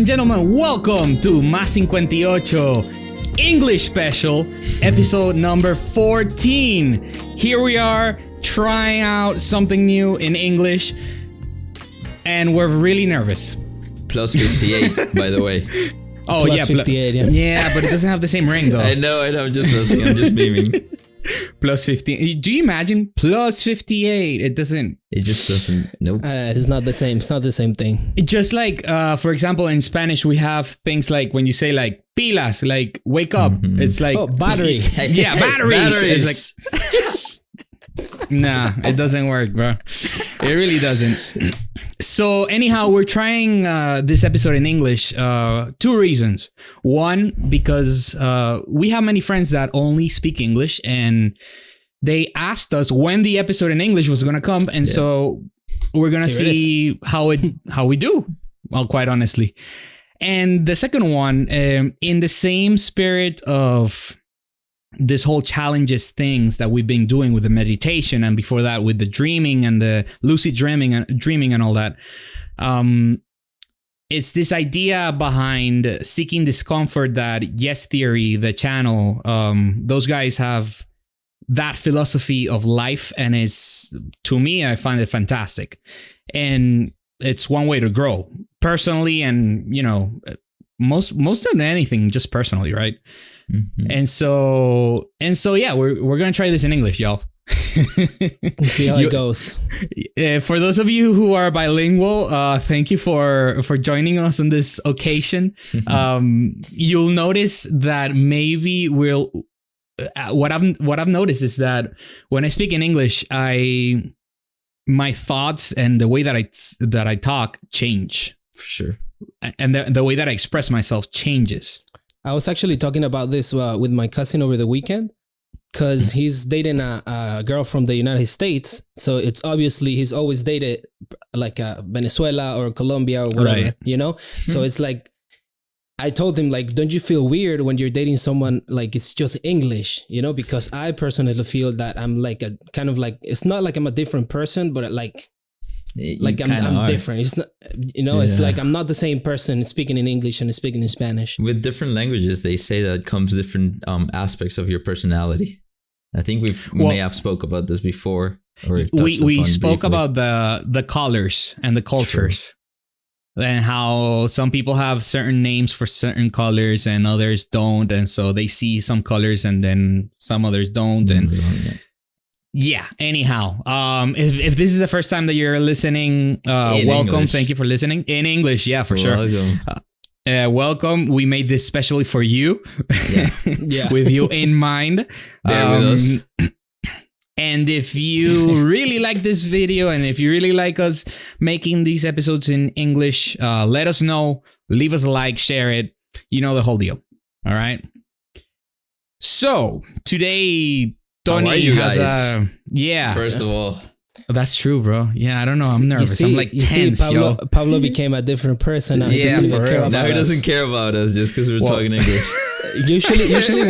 gentlemen, welcome to Más 58 English Special, episode number 14. Here we are trying out something new in English, and we're really nervous. Plus 58, by the way. Oh, plus yeah. 58, yeah. Yeah, but it doesn't have the same ring, though. I know, I'm just messing, I'm just memeing. Plus 15. Do you imagine? Plus 58. It doesn't. It just doesn't, nope. It's not the same. It's not the same thing. Just like, for example, in Spanish, we have things like when you say like pilas, like wake up. Mm-hmm. It's like battery. Yeah, batteries. It's like, nah, it doesn't work, bro. It really doesn't. So anyhow, we're trying this episode in English. Two reasons. One, because we have many friends that only speak English, and they asked us when the episode in English was gonna come, and so we're gonna see how we do. Well, quite honestly. And the second one, in the same spirit of this whole challenges things that we've been doing with the meditation, and before that with the dreaming and the lucid dreaming and all that. It's this idea behind seeking discomfort that Yes Theory, the channel, those guys have that philosophy of life, and it's, to me, I find it fantastic. And it's one way to grow personally, and you know, most of anything just personally, right? Mm-hmm. And so yeah, we're gonna try this in English, y'all. See how it goes. For those of you who are bilingual, thank you for joining us on this occasion. You'll notice that maybe we'll. What I've noticed is that when I speak in English, my thoughts and the way that I talk change. For sure. And the way that I express myself changes. I was actually talking about this with my cousin over the weekend, because he's dating a girl from the United States. So it's obviously he's always dated like Venezuela or Colombia or whatever, right. You know? So it's like, I told him, like, don't you feel weird when you're dating someone like it's just English, you know? Because I personally feel that I'm like a kind of like, it's not like I'm a different person, but like I'm different. It's not, you know, It's like I'm not the same person speaking in English and speaking in Spanish. With different languages, they say that comes different aspects of your personality. I think we may have spoke about this before. Or we spoke about the colors and the cultures. True. And how some people have certain names for certain colors and others don't, and so they see some colors and then some others don't. Yeah. Anyhow, if this is the first time that you're listening, welcome. English. Thank you for listening in English. Yeah, for sure. Welcome. We made this specially for you, with you in mind. Bear with us. And if you really like this video, and if you really like us making these episodes in English, let us know. Leave us a like, share it. You know the whole deal. All right. So today, Tony, how are you guys? Yeah. First of all, that's true, bro. Yeah, I don't know. I'm nervous. I'm like tense, Pablo became a different person. Now he doesn't even care about us. Now he doesn't care about us just because we're talking English. Usually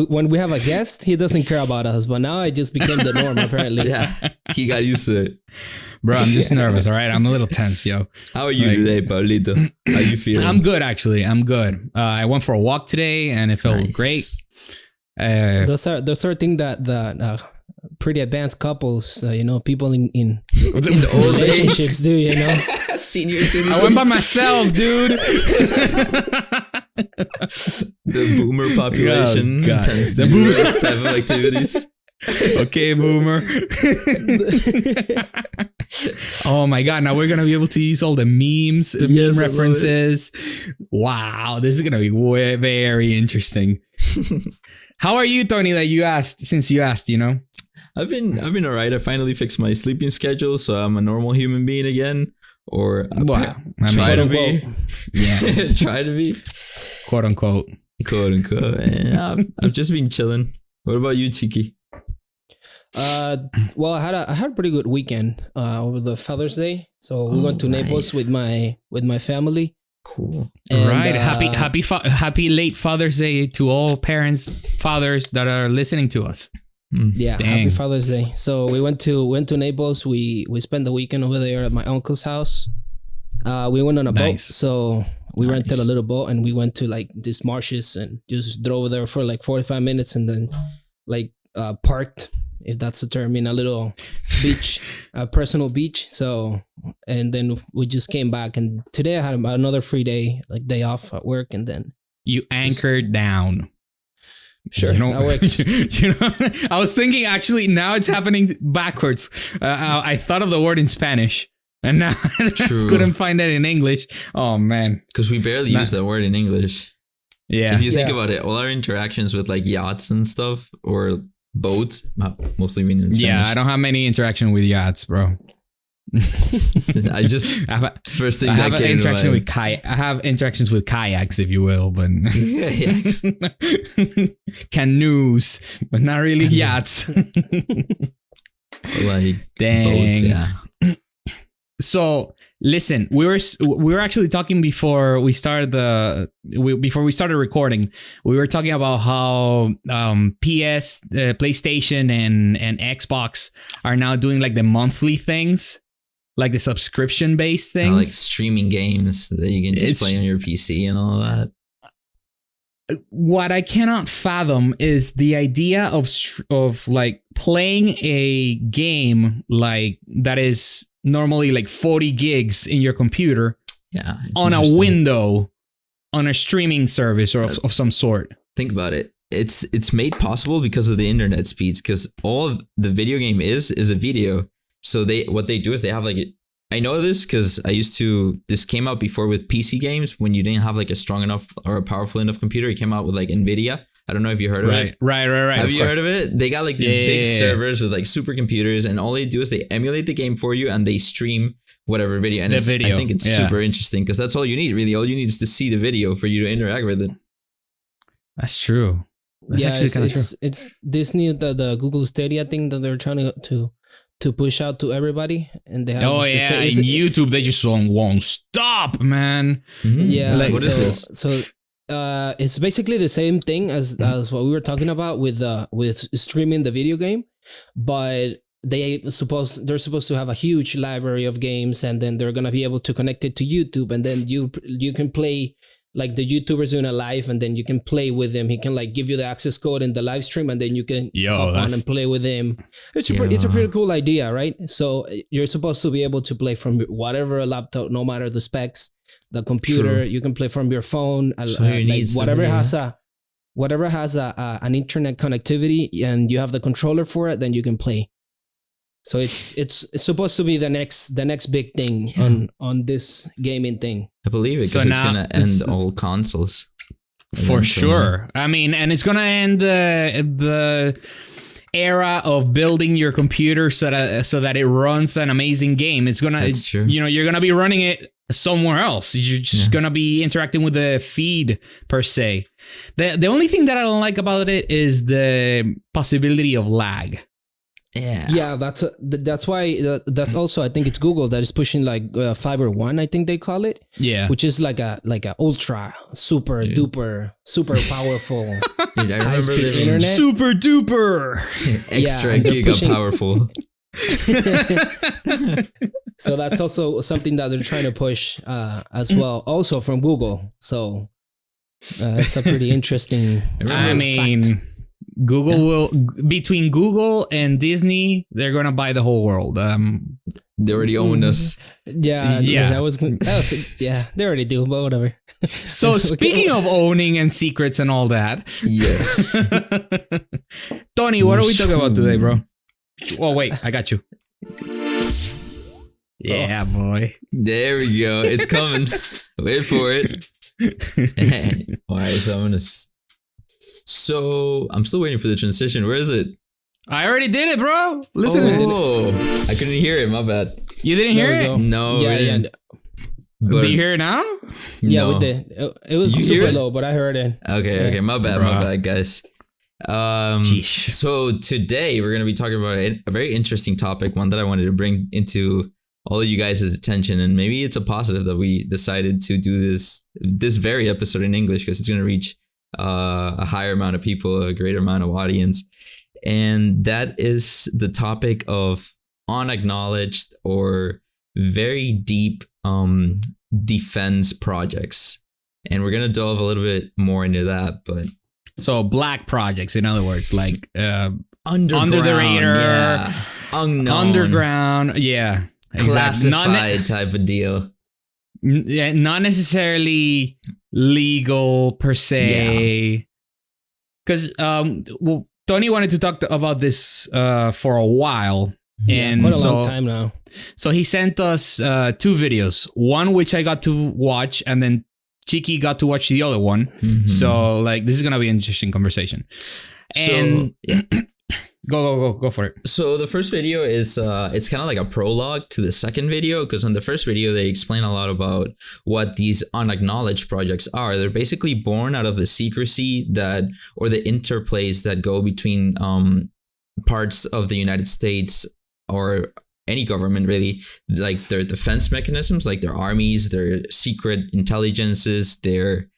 when we have a guest, he doesn't care about us. But now it just became the norm, apparently. Yeah, he got used to it. Bro, I'm just nervous, all right? I'm a little tense, yo. How are you today, Pablito? How you feeling? I'm good, actually. I'm good. I went for a walk today, and it felt great. Those are things that pretty advanced couples, you know, people in the old relationships do, you know. Senior citizens. I went by myself, dude. The boomer population tends to do this type of activities. Okay, boomer. Oh my god, now we're gonna be able to use all the meme references. Wow, this is gonna be very interesting. How are you, Tony, since you asked, you know? I've been all right. I finally fixed my sleeping schedule, so I'm a normal human being again. Or try to be. Yeah. Try to be. Quote unquote. And I've just been chilling. What about you, Chiki? Well, I had a pretty good weekend over the Father's Day. So we went to Naples with my family. Cool. And, right. Happy late Father's Day to all fathers that are listening to us. Yeah, dang. Happy Father's Day. So we went to Naples. We spent the weekend over there at my uncle's house. We went on a boat. So We rented a little boat and we went to like these marshes and just drove there for like 45 minutes and then like parked, if that's the term, in a little beach, a personal beach. So, and then we just came back, and today I had another free day, like day off at work, and then you anchored down. Sure, that works. I was thinking actually now it's happening backwards. I thought of the word in Spanish, and now I couldn't find it in English. Oh man, because we barely use that word in English. Yeah, if you think about it, all our interactions with like yachts and stuff or boats, mostly mean in Spanish. Yeah, I don't have many interaction with yachts, bro. I have interactions with kayaks, if you will, but canoes, but not really yachts. Like dang. Boats, yeah. So listen, we were actually talking before we started recording. We were talking about how PS, PlayStation, and Xbox are now doing like the monthly things. Like the subscription based things, like streaming games that you can just play on your PC and all that. What I cannot fathom is the idea of like playing a game like that is normally like 40 gigs in your computer, on a window, on a streaming service or of some sort. Think about it. It's made possible because of the internet speeds. Because all of the video game is a video. So what they do is they have like, I know this because this came out before with PC games when you didn't have like a strong enough or a powerful enough computer. It came out with like NVIDIA. I don't know if you heard of it. Right. Have you heard of it? They got like these big servers with like supercomputers, and all they do is they emulate the game for you and they stream whatever video. And I think it's super interesting because that's all you need, really. All you need is to see the video for you to interact with it. That's true. That's actually kind of true. It's this new the Google Stadia thing that they're trying to push out to everybody, and they have YouTube they just won't stop, man. Mm-hmm. Yeah, like what is this? So it's basically the same thing as what we were talking about with streaming the video game, but they're supposed to have a huge library of games, and then they're gonna be able to connect it to YouTube, and then you can play. Like the YouTuber's doing a live, and then you can play with him. He can like give you the access code in the live stream, and then you can hop on and play with him. It's a pretty cool idea, right? So you're supposed to be able to play from whatever laptop, no matter the specs, the computer. True. You can play from your phone. Whatever has an internet connectivity, and you have the controller for it, then you can play. So it's supposed to be the next big thing on this gaming thing. I believe it because it's gonna end all consoles for sure. I mean, and it's gonna end the era of building your computer so that it runs an amazing game. It's gonna, you're gonna be running it somewhere else. You're just gonna be interacting with the feed per se. The only thing that I don't like about it is the possibility of lag. Yeah, that's why that's also I think it's Google that is pushing like Fiber One, I think they call it. Yeah, which is like a ultra super duper super powerful high speed internet. Super duper extra giga powerful. So that's also something that they're trying to push as well, also from Google. So it's a pretty interesting. fact. Google will, between Google and Disney, they're gonna buy the whole world. They already own us. Yeah. They already do, but whatever. So speaking of owning and secrets and all that, yes. Tony, what are we talking about today, bro? Oh wait, I got you. Yeah, boy. There we go. It's coming. Wait for it. All right, so I'm still waiting for the transition. Where is it? I already did it, bro. Listen. I couldn't hear it. My bad. You didn't hear it? No. Yeah. Do you hear it now? Yeah, we did. It was super low, but I heard it. Okay. My bad, guys. So today we're gonna be talking about a very interesting topic, one that I wanted to bring into all of you guys' attention, and maybe it's a positive that we decided to do this very episode in English because it's gonna reach a higher amount of people, a greater amount of audience. And that is the topic of unacknowledged or very deep defense projects. And we're going to delve a little bit more into that. But so black projects, in other words, like underground, under the radar, yeah. Unknown, underground, yeah. classified type of deal. Not necessarily legal per se. Because well, Tony wanted to talk about this for a while. And quite a long time now. So he sent us 2 videos. One which I got to watch, and then Chiki got to watch the other one. Mm-hmm. So like this is gonna be an interesting conversation. And go for it. So the first video is it's kind of like a prologue to the second video, because on the first video they explain a lot about what these unacknowledged projects are. They're basically born out of the secrecy that, or the interplays that go between parts of the United States or any government, really, like their defense mechanisms, like their armies, their secret intelligences, their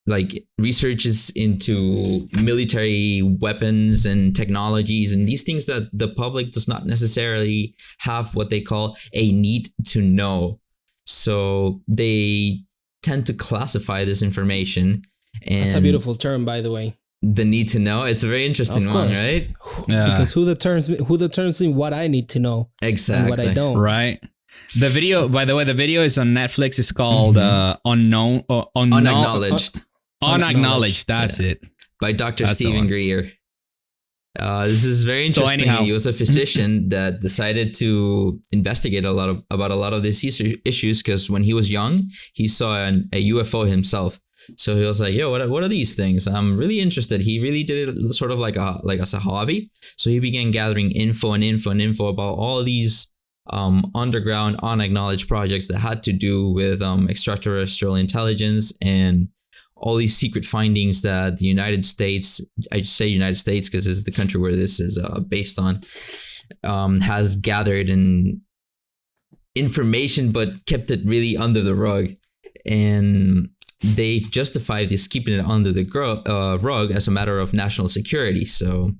like researches into military weapons and technologies, and these things that the public does not necessarily have what they call a need to know. So they tend to classify this information. And that's a beautiful term, by the way. The need to know. It's a very interesting one, right? Yeah. Because who determines me what I need to know? Exactly. And what I don't. Right. The video, by the way, the video is on Netflix. It's called Unacknowledged. Unacknowledged. That's it. By Dr. Stephen Greer. This is very interesting. So anyhow, he was a physician that decided to investigate about a lot of these issues, because when he was young, he saw a UFO himself. So he was like, yo, what are these things? I'm really interested. He really did it sort of like as a hobby. So he began gathering info about all of these underground, unacknowledged projects that had to do with extraterrestrial intelligence and all these secret findings that the United States, I say United States because it's the country where this is based on, has gathered in information but kept it really under the rug. And they've justified this keeping it under the rug as a matter of national security. So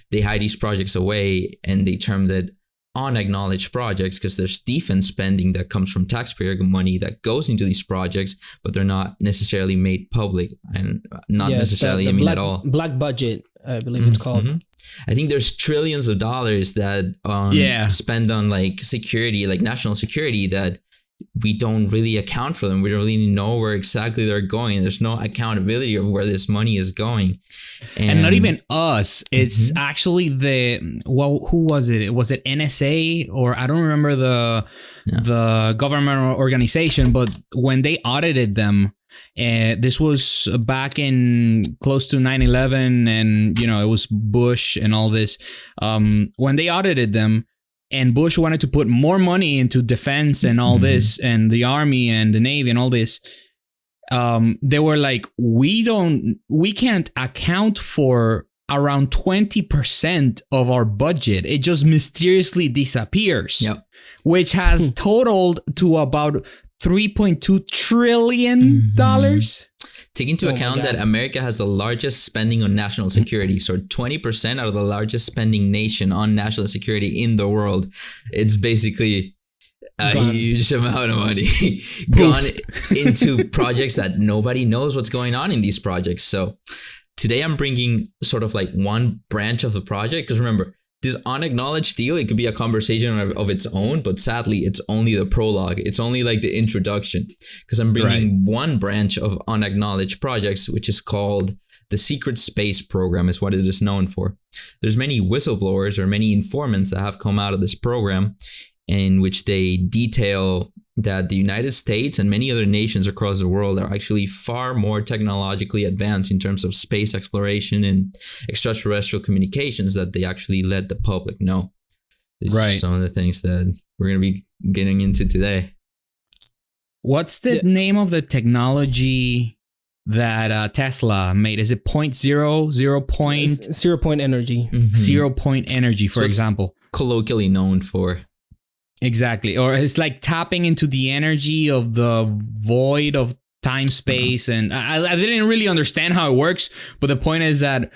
they hide these projects away, and they termed it unacknowledged projects because there's defense spending that comes from taxpayer money that goes into these projects, but they're not necessarily made public, and not necessarily the at all. Black budget, I believe it's called. I think there's trillions of dollars that spend on like security, like national security, that we don't really account for them. We don't really know where exactly they're going. There's no accountability of where this money is going. And not even us. It's actually who was it? Was it NSA, or I don't remember the government organization, but when they audited them, this was back in close to 9/11, and it was Bush and all this. When they audited them, and Bush wanted to put more money into defense and all this, and the army and the Navy and all this, they were like, we can't account for around 20% of our budget. It just mysteriously disappears, which has totaled to about $3.2 trillion. Take into account that America has the largest spending on national security. So 20% are the largest spending nation on national security in the world. It's basically a huge amount of money gone into projects that nobody knows what's going on in these projects. So today I'm bringing sort of like one branch of the project, because remember, this unacknowledged deal, it could be a conversation of its own, but sadly, it's only the prologue. It's only like the introduction, because I'm bringing one branch of unacknowledged projects, which is called the Secret Space Program, is what it is known for. There's many whistleblowers or many informants that have come out of this program, in which they detail that the United States and many other nations across the world are actually far more technologically advanced in terms of space exploration and extraterrestrial communications that they actually let the public know. These are some of the things that we're going to be getting into today. What's the name of the technology that Tesla made? Is it 0.0 point? 0 point energy. 0 point energy, for example. Colloquially known for. Exactly. Or it's like tapping into the energy of the void of time, space. And I didn't really understand how it works. But the point is that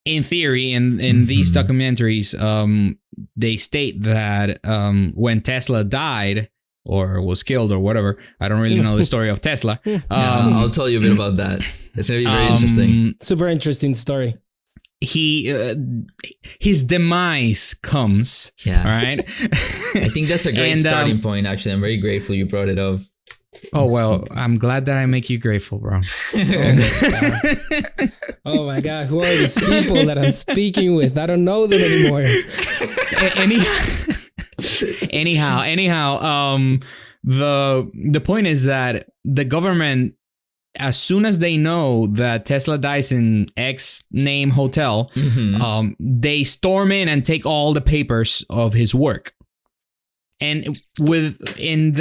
in theory, in these documentaries, they state that when Tesla died, or was killed or whatever. I don't really know the story of Tesla. I'll tell you a bit about that. It's gonna be very interesting. Super interesting story. His demise comes. Yeah. All right. I think that's a great starting point. Actually, I'm very grateful you brought it up. Oh well, I'm glad that I make you grateful, bro. Oh my god, who are these people that I'm speaking with? I don't know them anymore. Anyhow, the point is that the government, as soon as they know that Tesla dies in X name hotel, they storm in and take all the papers of his work. And in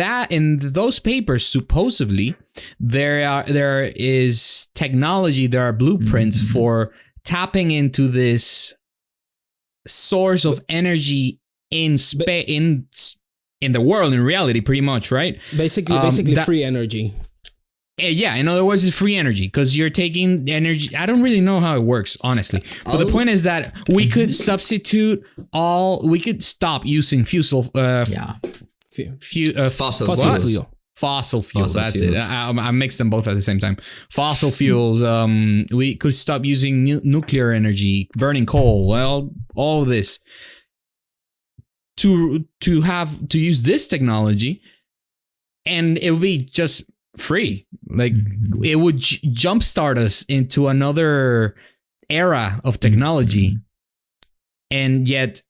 those papers, supposedly there is technology, there are blueprints for tapping into this source of energy in the world, in reality, pretty much, right? Basically free energy. Yeah, in other words, it's free energy because you're taking energy. I don't really know how it works, honestly. But the point is that we could we could stop using fossil fuels. That's it. I mixed them both at the same time. Fossil fuels. We could stop using nuclear energy, burning coal. Well, all this to use this technology, and it would be just free. Like it would jumpstart us into another era of technology, and yet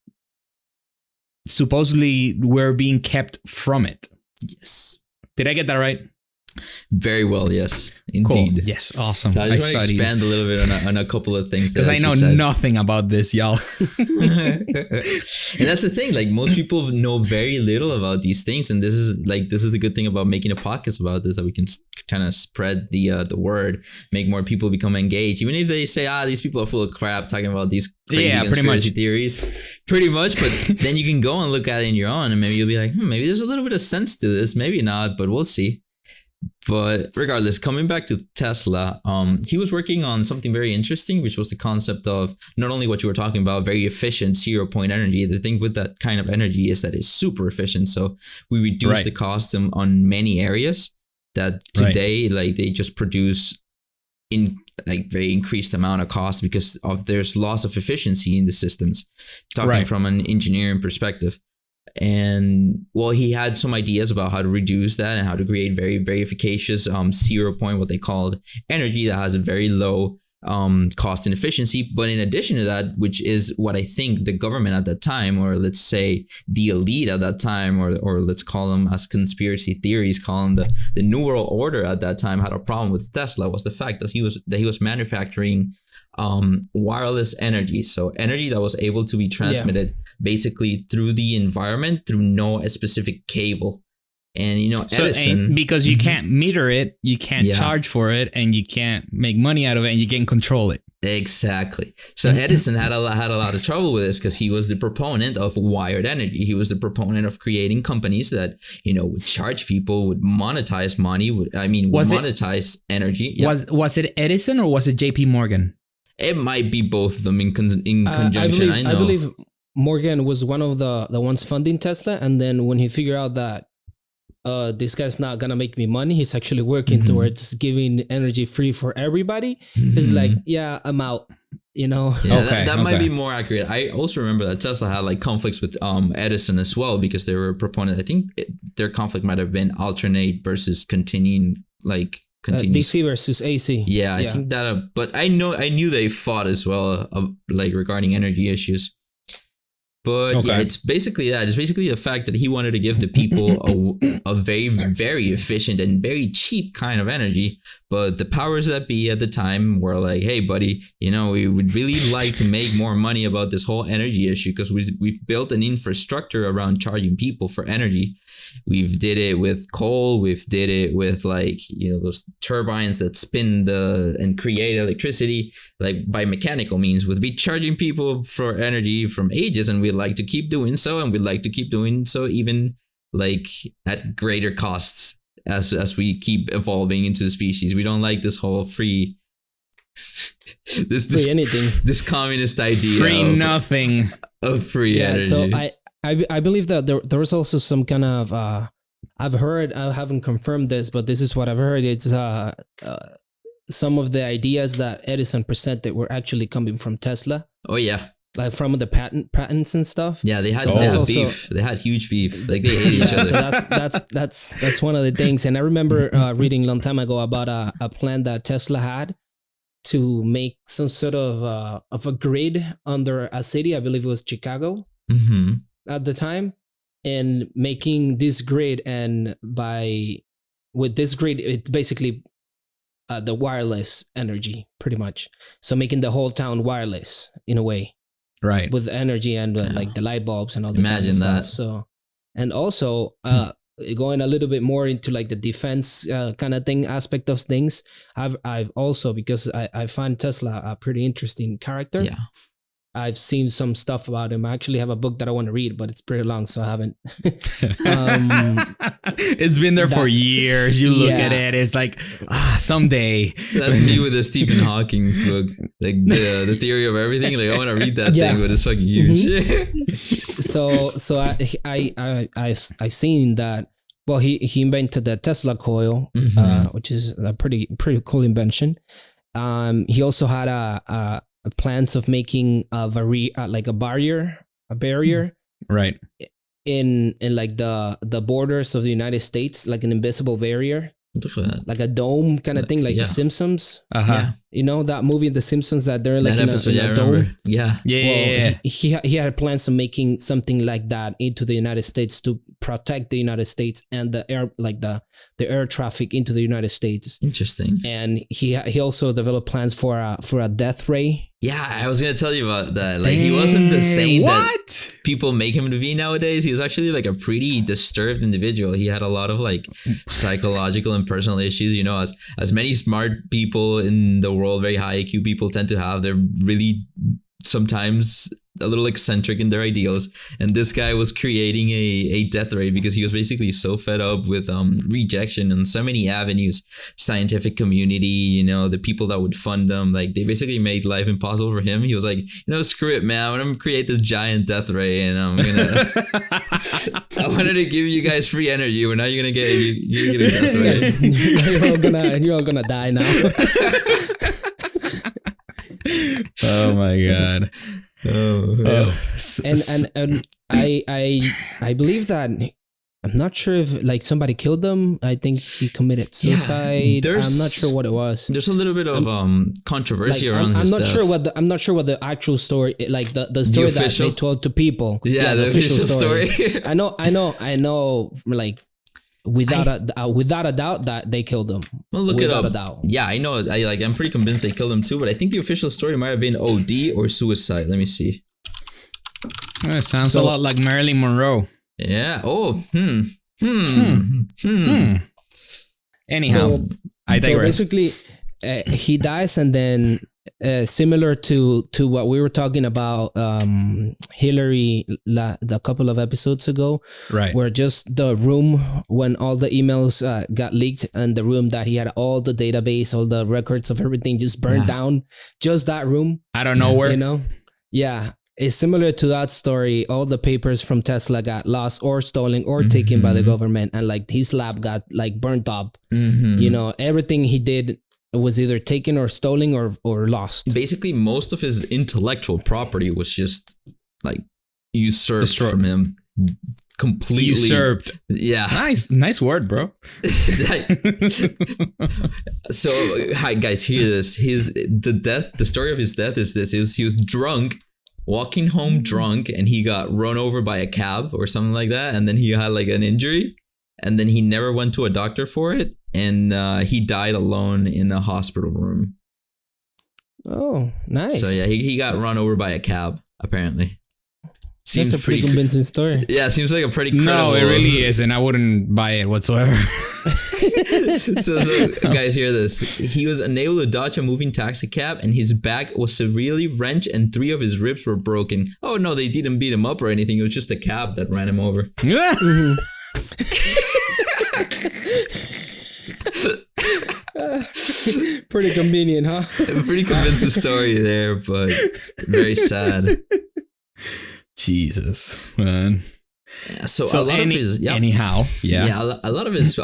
supposedly we're being kept from it. Yes. Did I get that right? Very well, yes, indeed. Cool. Yes, awesome. So I just want to expand a little bit on a couple of things because I know nothing about this, y'all. And that's the thing. Like most people know very little about these things, and this is the good thing about making a podcast about this, that we can kind of spread the word, make more people become engaged, even if they say these people are full of crap talking about these crazy conspiracy theories, pretty much. But then you can go and look at it on your own, and maybe you'll be like, maybe there's a little bit of sense to this, maybe not, but we'll see. But regardless, coming back to Tesla, he was working on something very interesting, which was the concept of not only what you were talking about, very efficient 0-point energy. The thing with that kind of energy is that it's super efficient. So we reduce the cost on many areas that today, like they just produce in like very increased amount of cost because of there's loss of efficiency in the systems. Talking from an engineering perspective. And well, he had some ideas about how to reduce that and how to create very, very efficacious 0-point, what they called energy that has a very low cost and efficiency. But in addition to that, which is what I think the government at that time, or let's say the elite at that time, or let's call them as conspiracy theories, call them the New World Order at that time, had a problem with Tesla, was the fact that he was manufacturing wireless energy. So energy that was able to be transmitted basically through the environment through no specific cable. And Edison, because you can't meter it, you can't charge for it, and you can't make money out of it, and you can't control it. Exactly. So Edison had a lot of trouble with this because he was the proponent of wired energy. He was the proponent of creating companies that would charge people, would monetize money. Would monetize energy. Yeah. Was it Edison or was it J.P. Morgan? It might be both of them in conjunction. I believe Morgan was one of the ones funding Tesla, and then when he figured out that this guy's not gonna make me money, he's actually working towards giving energy free for everybody. He's like, I'm out. That might be more accurate. I also remember that Tesla had like conflicts with Edison as well because they were proponents. I think their conflict might have been alternate versus continuing. DC versus AC. Yeah, I think that. But I knew they fought as well, regarding energy issues. But it's basically that. It's basically the fact that he wanted to give the people a very, very efficient and very cheap kind of energy. But the powers that be at the time were like, hey, buddy, we would really like to make more money about this whole energy issue because we've built an infrastructure around charging people for energy. We've did it with coal. We've did it with those turbines that spin and create electricity by mechanical means. We'd be charging people for energy from ages, and we'd like to keep doing so, and we'd like to keep doing so even at greater costs as we keep evolving into the species. We don't like this whole free anything. This communist idea free nothing of free energy. So I believe that there was also some kind of I've heard, I haven't confirmed this, but this is what I've heard. It's some of the ideas that Edison presented were actually coming from Tesla, Oh yeah, like from the patents and stuff. yeah. They had, So they that's had also- beef. They had huge beef. Like they hate each Yeah, so other. that's one of the things. And I remember reading a long time ago about a plan that Tesla had to make some sort of a grid under a city. I believe it was Chicago Mm-hmm. at the time, and making this grid, and with this grid, it's basically the wireless energy, pretty much. So making the whole town wireless in a way, Right. with energy and Yeah. like the light bulbs and all the kind Imagine of stuff. that. So, and also going a little bit more into like the defense kind of thing aspect of things. I've also, because I find Tesla a pretty interesting character. Yeah. I've seen some stuff about him. I actually have a book that I want to read, but it's pretty long, so I haven't. It's been there for that- years. You look Yeah. at it, it's like, someday. That's me with the Stephen Hawking's book, like the theory of everything. Like I want to read that Yeah. thing, but it's fucking huge. So I've seen that. Well, he invented the Tesla coil, Mhm. which is a pretty cool invention. He also had a plans of making like a barrier Right. in like the borders of the United States, like an invisible barrier, Look at that. like a dome kind of thing, like Yeah. The Simpsons. Uh-huh. Yeah. You know that movie, The Simpsons, that they're like That in episode, yeah, I a dome. remember. Yeah. Yeah. Well, yeah. he had plans of making something like that into the United States to protect the United States and the air, like the air traffic into the United States. Interesting. And he also developed plans for a death ray. Yeah, I was gonna tell you about that. Like he wasn't the saint that What? people make him to be nowadays. He was actually like a pretty disturbed individual. He had a lot of like psychological and personal issues. You know, as many smart people in the world, very high IQ people tend to have. They're really sometimes a little eccentric in their ideals. And this guy was creating a death ray because he was basically so fed up with rejection on so many avenues. Scientific community, you know, the people that would fund them, like they basically made life impossible for him. He was like, screw it, man. I'm gonna create this giant death ray, and I'm gonna I wanted to give you guys free energy, but now you're gonna get a death ray. You're all gonna die now. Oh my god. Oh, yeah. And I believe that, I'm not sure if like somebody killed him. I think he committed suicide. I'm not sure what it was. There's a little bit of controversy Like, around I'm his not death. sure what the actual story, like the story that official? they told to people. Yeah, the official story. I know. Like without a doubt that they killed him. Well, look it Without up. a doubt. Yeah, I know. I'm pretty convinced they killed him too, but I think the official story might have been OD or suicide. Let me see. It sounds So- a lot like Marilyn Monroe. Yeah. Oh. Anyhow, So- I So digress. basically, he dies, and then similar to what we were talking about, Hillary, the couple of episodes ago, Right. where just the room when all the emails got leaked, and the room that he had all the database, all the records of everything just burned down. Just that room, I don't know where. you know? Yeah. It's similar to that story. All the papers from Tesla got lost or stolen or taken by the government, and like his lab got like burnt up. Mhm. You know, everything he did was either taken or stolen or lost. Basically, most of his intellectual property was just like usurped Destroyed. from him. Completely Usurped. Yeah. Nice word, bro. So, hi guys, hear this. The story of his death is this: he was drunk, walking home drunk, and he got run over by a cab or something like that, and then he had like an injury, and then he never went to a doctor for it, and he died alone in a hospital room. Oh, nice. So yeah, he got run over by a cab apparently. Seems That's a pretty convincing story. Yeah, seems like a pretty credible. No, it really isn't. I wouldn't buy it whatsoever. so guys, hear this. He was unable to dodge a moving taxi cab, and his back was severely wrenched, and 3 of his ribs were broken. Oh no, they didn't beat him up or anything. It was just a cab that ran him over. Pretty convenient, huh? A pretty convincing story there, but very sad. Jesus, man. So a lot of his anyhow, a lot of his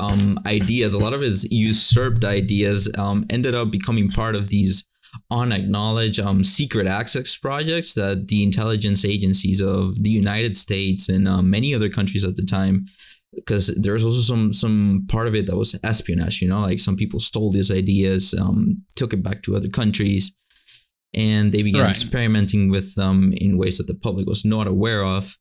ideas, a lot of his usurped ideas ended up becoming part of these unacknowledged secret access projects that the intelligence agencies of the United States and many other countries at the time, because there was also some part of it that was espionage, like some people stole these ideas, took it back to other countries, and they began experimenting with them in ways that the public was not aware of,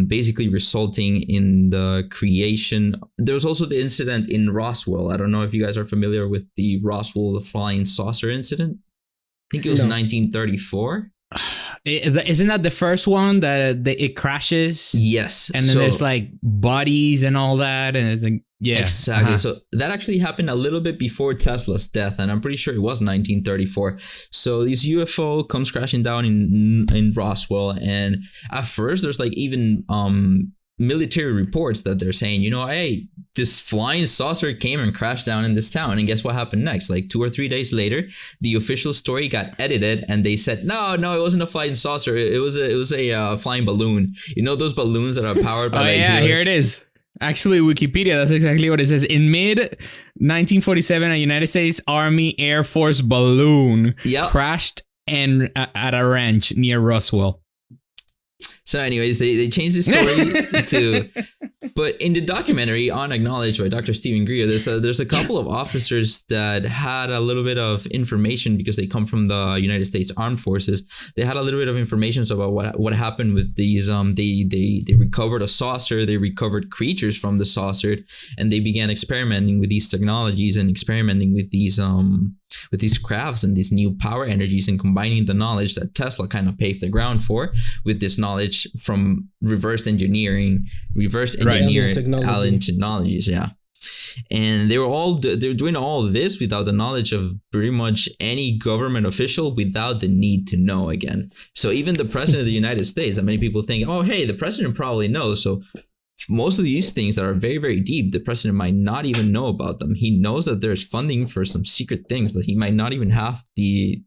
basically resulting in the creation. There was also the incident in Roswell. I don't know if you guys are familiar with the Roswell flying saucer incident. I think it was 1934. Isn't that the first one that it crashes? Yes. And then there's like bodies and all that. And it's like, exactly. So that actually happened a little bit before Tesla's death. And I'm pretty sure it was 1934. So this UFO comes crashing down in Roswell. And at first there's like even military reports that they're saying, hey, this flying saucer came and crashed down in this town. And guess what happened next? Like 2 or 3 days later, the official story got edited and they said, no, it wasn't a flying saucer. It was a flying balloon. Those balloons that are powered by here it is. Actually, Wikipedia, that's exactly what it says. In mid-1947, a United States Army Air Force balloon crashed at a ranch near Roswell. So anyways, they changed the story to, but in the documentary Unacknowledged by Dr. Stephen Greer, there's a couple of officers that had a little bit of information because they come from the United States Armed Forces. They had a little bit of information about what happened with these. They recovered a saucer, they recovered creatures from the saucer, and they began experimenting with these technologies and experimenting with these crafts and these new power energies, and combining the knowledge that Tesla kind of paved the ground for with this knowledge from reverse engineering alien technologies. And they were doing all of this without the knowledge of pretty much any government official, without the need to know again. So even the president of the United States, that many people think, oh, hey, the president probably knows. So most of these things that are very, very deep, the president might not even know about them. He knows that there's funding for some secret things, but he might not even have the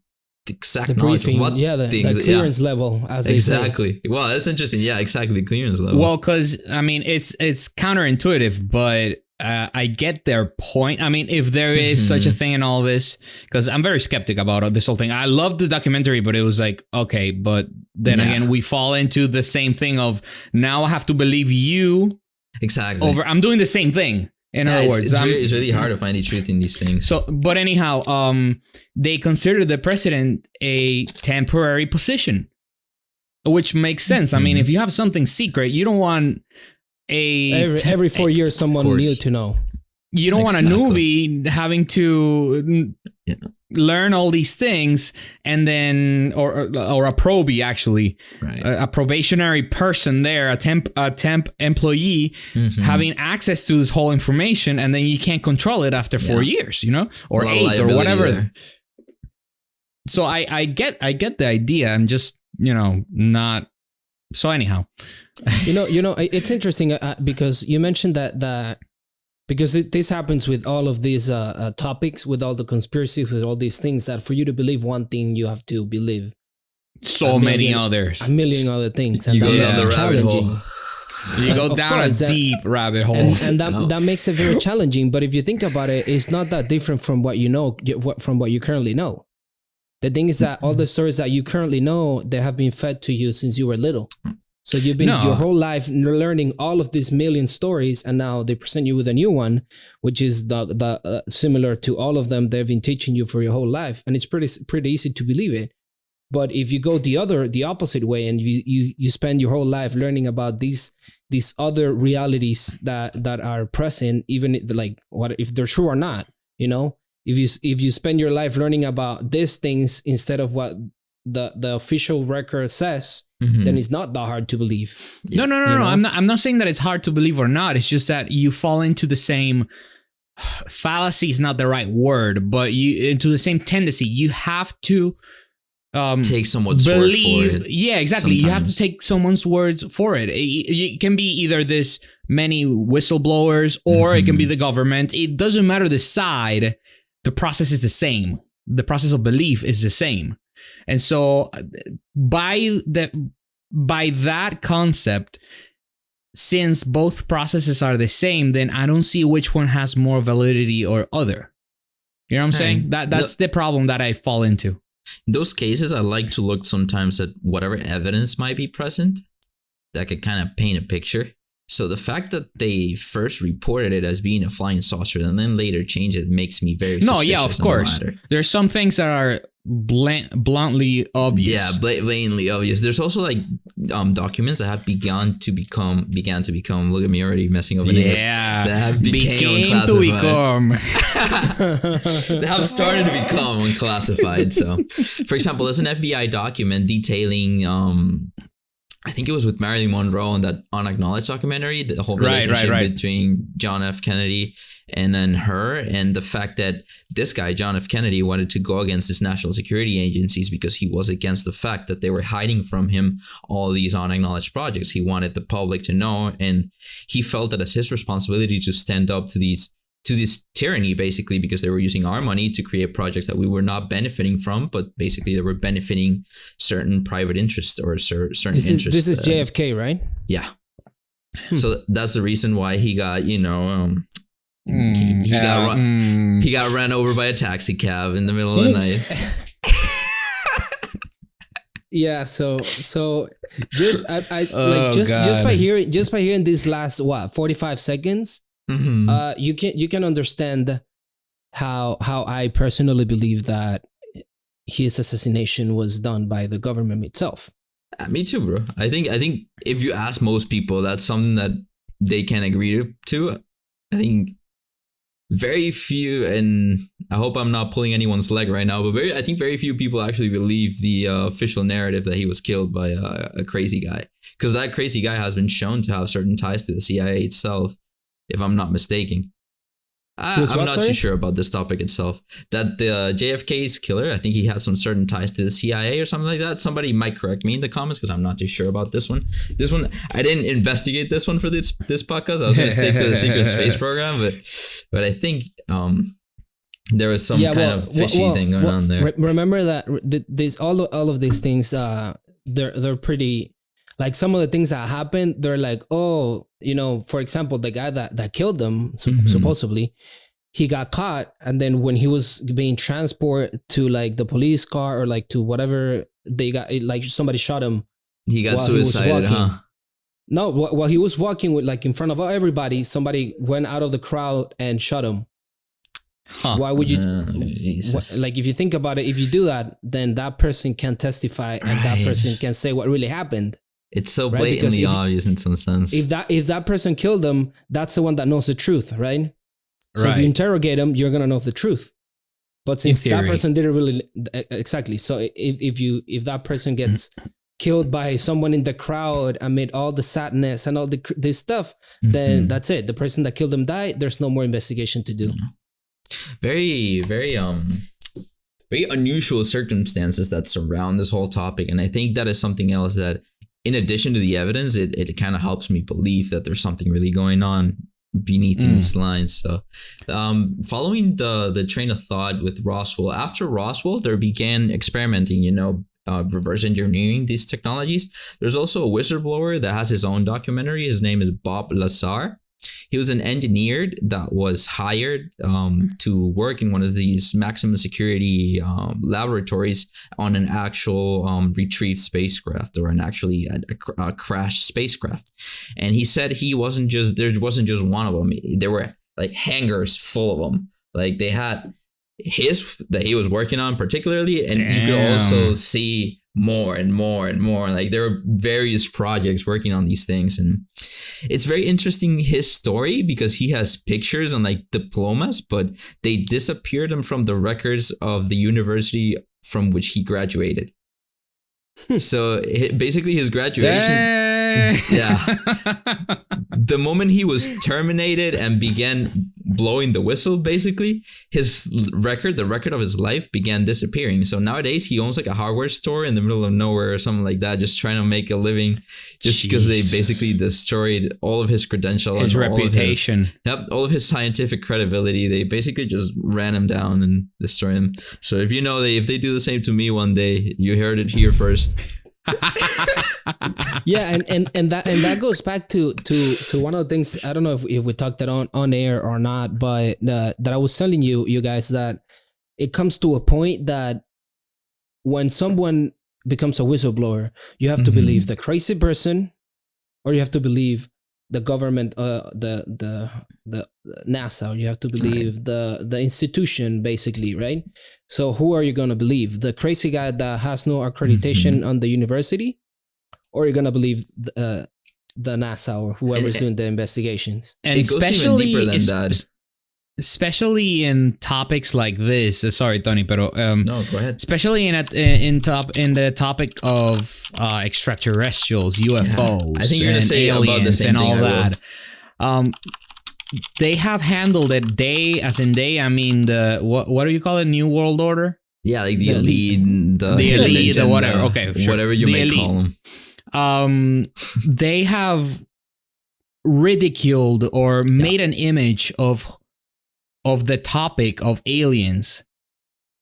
exact knowledge of what things. The clearance level, as they say. Exactly. Well, that's interesting. Yeah, exactly. The clearance level. Well, because, it's counterintuitive, but I get their point. If there is such a thing in all this, because I'm very skeptic about this whole thing. I love the documentary, but it was like, okay, but then again, we fall into the same thing of now I have to believe you. Exactly. I'm doing the same thing. In other words, it's really hard to find the truth in these things. So, but anyhow, they consider the president a temporary position, which makes sense. If you have something secret, you don't want every 4 years someone new to know. You don't want a newbie having to learn all these things, and then or a probie, actually, a probationary person there, a temp employee having access to this whole information, and then you can't control it after 4 years, or 8 or whatever. There. So I get the idea. I'm just not. So anyhow, it's interesting because you mentioned that because this happens with all of these topics, with all the conspiracies, with all these things, that for you to believe one thing, you have to believe a million other things, and that's challenging. You go down a deep rabbit hole, and that makes it very challenging. But if you think about it, it's not that different from what you currently know. The thing is that all the stories that you currently know, they have been fed to you since you were little. So you've been your whole life learning all of these million stories, and now they present you with a new one, which is the similar to all of them they've been teaching you for your whole life, and it's pretty easy to believe it. But if you go the opposite way, and you spend your whole life learning about these other realities that are present, even like what if they're true or not, If you spend your life learning about these things instead of what the official record says, then it's not that hard to believe. No. I'm not saying that it's hard to believe or not. It's just that you fall into the same fallacy is not the right word, but into the same tendency. You have to take someone's word for it. Yeah, exactly. Sometimes. You have to take someone's words for it. It can be either this many whistleblowers or it can be the government. It doesn't matter the side. The process is the same. The process of belief is the same. And so by that concept, since both processes are the same, then I don't see which one has more validity or other. You know what I'm saying? That's the problem that I fall into. In those cases, I like to look sometimes at whatever evidence might be present that could kind of paint a picture. So the fact that they first reported it as being a flying saucer and then later changed it makes me very suspicious. No, yeah, of course. There's some things that are bluntly obvious. Yeah, blatantly obvious. There's also like documents that have began to become. Look at me already messing up in English. Yeah, that have became unclassified. They have started to become unclassified. So, for example, there's an FBI document detailing. I think it was with Marilyn Monroe and that Unacknowledged documentary, the whole relationship between John F. Kennedy and then her, and the fact that this guy, John F. Kennedy, wanted to go against his national security agencies because he was against the fact that they were hiding from him all these unacknowledged projects. He wanted the public to know, and he felt that it's his responsibility to stand up to this tyranny, basically, because they were using our money to create projects that we were not benefiting from, but basically they were benefiting certain private interests or certain interests. This is JFK, right? Yeah. So that's the reason why he got, he got ran over by a taxi cab in the middle of the night. Yeah, so just just by hearing this last 45 seconds. Mm-hmm. You can understand how I personally believe that his assassination was done by the government itself. Me too, bro. I think if you ask most people, that's something that they can agree to. I think very few, and I hope I'm not pulling anyone's leg right now, but I think very few people actually believe the official narrative that he was killed by a crazy guy, because that crazy guy has been shown to have certain ties to the CIA itself, if I'm not mistaken. I'm not too sure about this topic itself. That the JFK's killer, I think he had some certain ties to the CIA or something like that. Somebody might correct me in the comments because I'm not too sure about this one. This one, I didn't investigate this one for this podcast. I was going to stick to the secret space program, but I think there was some kind of fishy thing going on there. Remember that this all of these things, they're pretty. Like some of the things that happened, they're like, oh, for example, the guy that killed them, supposedly, he got caught. And then when he was being transported to like the police car or like to whatever, they got, like somebody shot him. He got suicided, huh? No, while he was walking with like in front of everybody, somebody went out of the crowd and shot him. Huh. Why would you, like if you think about it, if you do that, then that person can testify and that person can say what really happened. It's so blatantly obvious in some sense. If that person killed them, that's the one that knows the truth, right? So if you interrogate them, you're gonna know the truth. But since that person didn't really exactly, so if that person gets killed by someone in the crowd amid all the sadness and all this stuff, then that's it. The person that killed them died. There's no more investigation to do. Very, very very unusual circumstances that surround this whole topic, and I think that is something else that, in addition to the evidence, it kind of helps me believe that there's something really going on beneath these lines. So following the train of thought with Roswell, after Roswell, they began experimenting, reverse engineering these technologies. There's also a whistleblower that has his own documentary. His name is Bob Lazar. He was an engineer that was hired to work in one of these maximum security laboratories on an actual retrieved spacecraft, or a crashed spacecraft. And he said there wasn't just one of them. There were like hangars full of them. Like they had his that he was working on particularly, and you could also see more and more and more. Like there were various projects working on these things, and it's very interesting, his story, because he has pictures and like diplomas, but they disappeared him from the records of the university from which he graduated. So basically his graduation, the moment he was terminated and began blowing the whistle, basically the record of his life began disappearing. So nowadays he owns like a hardware store in the middle of nowhere or something like that, just trying to make a living, just because they basically destroyed all of his credentials, his reputation, all of his scientific credibility. They basically just ran him down and destroyed him. So if they do the same to me one day, you heard it here first. Yeah, and that goes back to one of the things. I don't know if we talked it on air or not, but that I was telling you guys that it comes to a point that when someone becomes a whistleblower, you have to believe the crazy person, or you have to believe the government, the NASA, or you have to believe the institution, basically, right? So who are you gonna believe? The crazy guy that has no accreditation on the university, or you're gonna believe the NASA or whoever's doing the investigations? And it goes even deeper than that. Especially in topics like this. Sorry, Tony, pero No, go ahead. especially in the topic of extraterrestrials, UFOs, I think you're gonna and say about the aliens same and thing, all I will. that. They have handled it I mean, the what do you call it? New World Order? Yeah, like the elite, the elite, or whatever. agenda, Okay, sure. whatever you The may elite. call them. They have ridiculed or made an image of the topic of aliens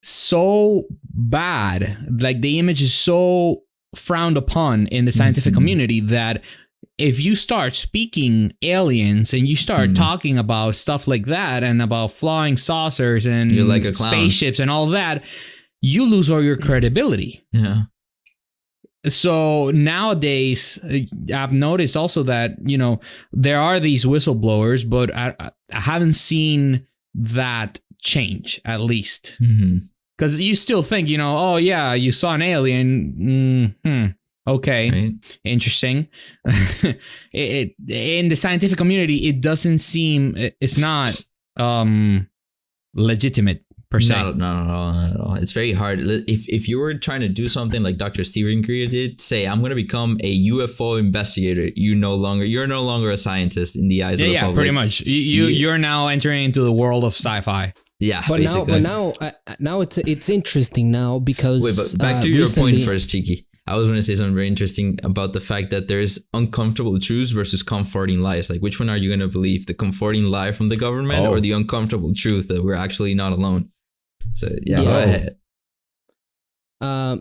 so bad, like the image is so frowned upon in the scientific community that if you start speaking aliens and you start talking about stuff like that and about flying saucers and You're like a clown. spaceships and all that, you lose all your credibility. Yeah. So nowadays, I've noticed also that, there are these whistleblowers, but I haven't seen that change, at least. Because you still think, oh yeah, you saw an alien. Okay, Right. interesting. In the scientific community, it doesn't seem, it's not legitimate per se. Not at all. It's very hard. If you were trying to do something like Dr. Stephen Greer did, say, I'm going to become a UFO investigator, you're no longer a scientist in the eyes of the public. Pretty much. You're now entering into the world of sci-fi. Yeah, But basically. now it's interesting now because Wait, but back to recently, your point first, Cheeky. I was going to say something very interesting about the fact that there's uncomfortable truths versus comforting lies. Like, which one are you going to believe? The comforting lie from the government or the uncomfortable truth that we're actually not alone? So, go ahead.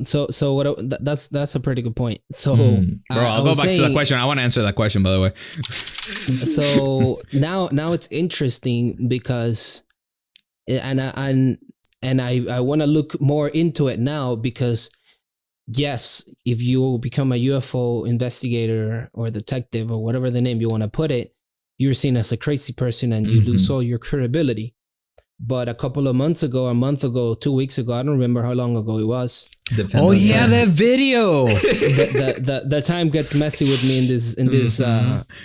So what? That's a pretty good point. So, Bro, I'll go back to the question. I want to answer that question, by the way. So now it's interesting because, and I want to look more into it now because, yes, if you become a UFO investigator or detective or whatever the name you want to put it, you're seen as a crazy person and you lose all your credibility. But a couple of months ago, a month ago, 2 weeks ago, I don't remember how long ago it was. Depends Oh on yeah, times. that video. The time gets messy with me in this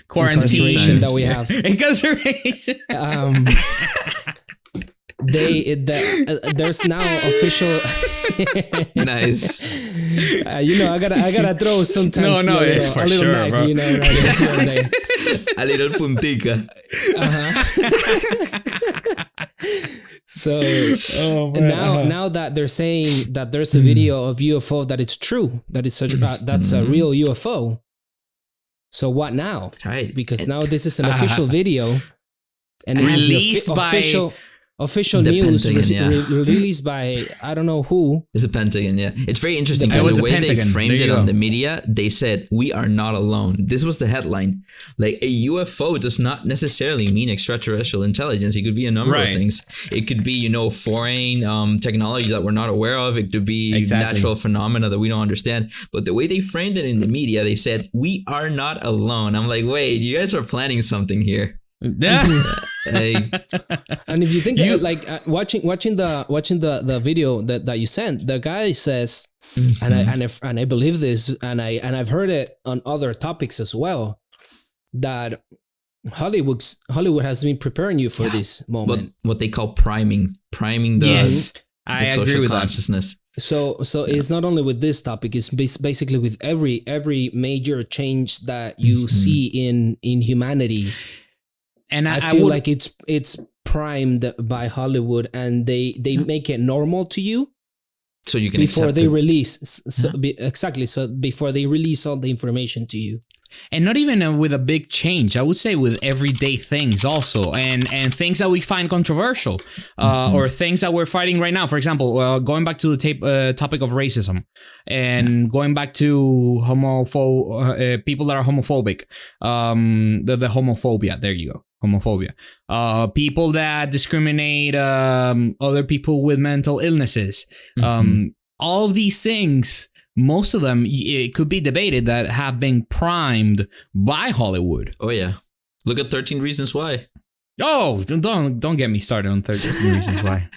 Quarantine incarceration that we have. Incarceration. There's now official. Nice. I gotta throw sometimes. No, a for little sure, knife, bro. right here and there. A little puntica. So Oh, man. now that they're saying that there's a video of UFO that it's true, that it's that's a real UFO. So what now? Right. Because now this is an official video, and this is Released the by official the news Pentagon, released by I don't know who. It's the Pentagon, yeah. It's very interesting It because was the the way they Pentagon. framed There it you on go. the media, they said, "We are not alone." This was the headline. Like, a UFO does not necessarily mean extraterrestrial intelligence. It could be a number of Right. things. It could be, foreign technology that we're not aware of. It could be Exactly. natural phenomena that we don't understand. But the way they framed it in the media, they said, "We are not alone." I'm like, wait, you guys are planning something here. Like, And if you think watching the video that you sent, the guy says, and I believe this, and I've heard it on other topics as well, that Hollywood has been preparing you for this moment. what they call priming the, Yes, the I agree social with that. consciousness. So it's not only with this topic; it's basically with every major change that you see in humanity. And I feel like it's primed by Hollywood, and they make it normal to you So you can before accept they it. release. So before they release all the information to you. and not even with a big change. I would say with everyday things also, and things that we find controversial, or things that we're fighting right now. For example, going back to the topic of racism, and going back to people that are homophobic, the homophobia. There you go. Homophobia. People that discriminate other people with mental illnesses. All of these things, most of them, it could be debated that have been primed by Hollywood. Oh yeah, look at 13 Reasons Why. Oh, don't get me started on 13 Reasons Why.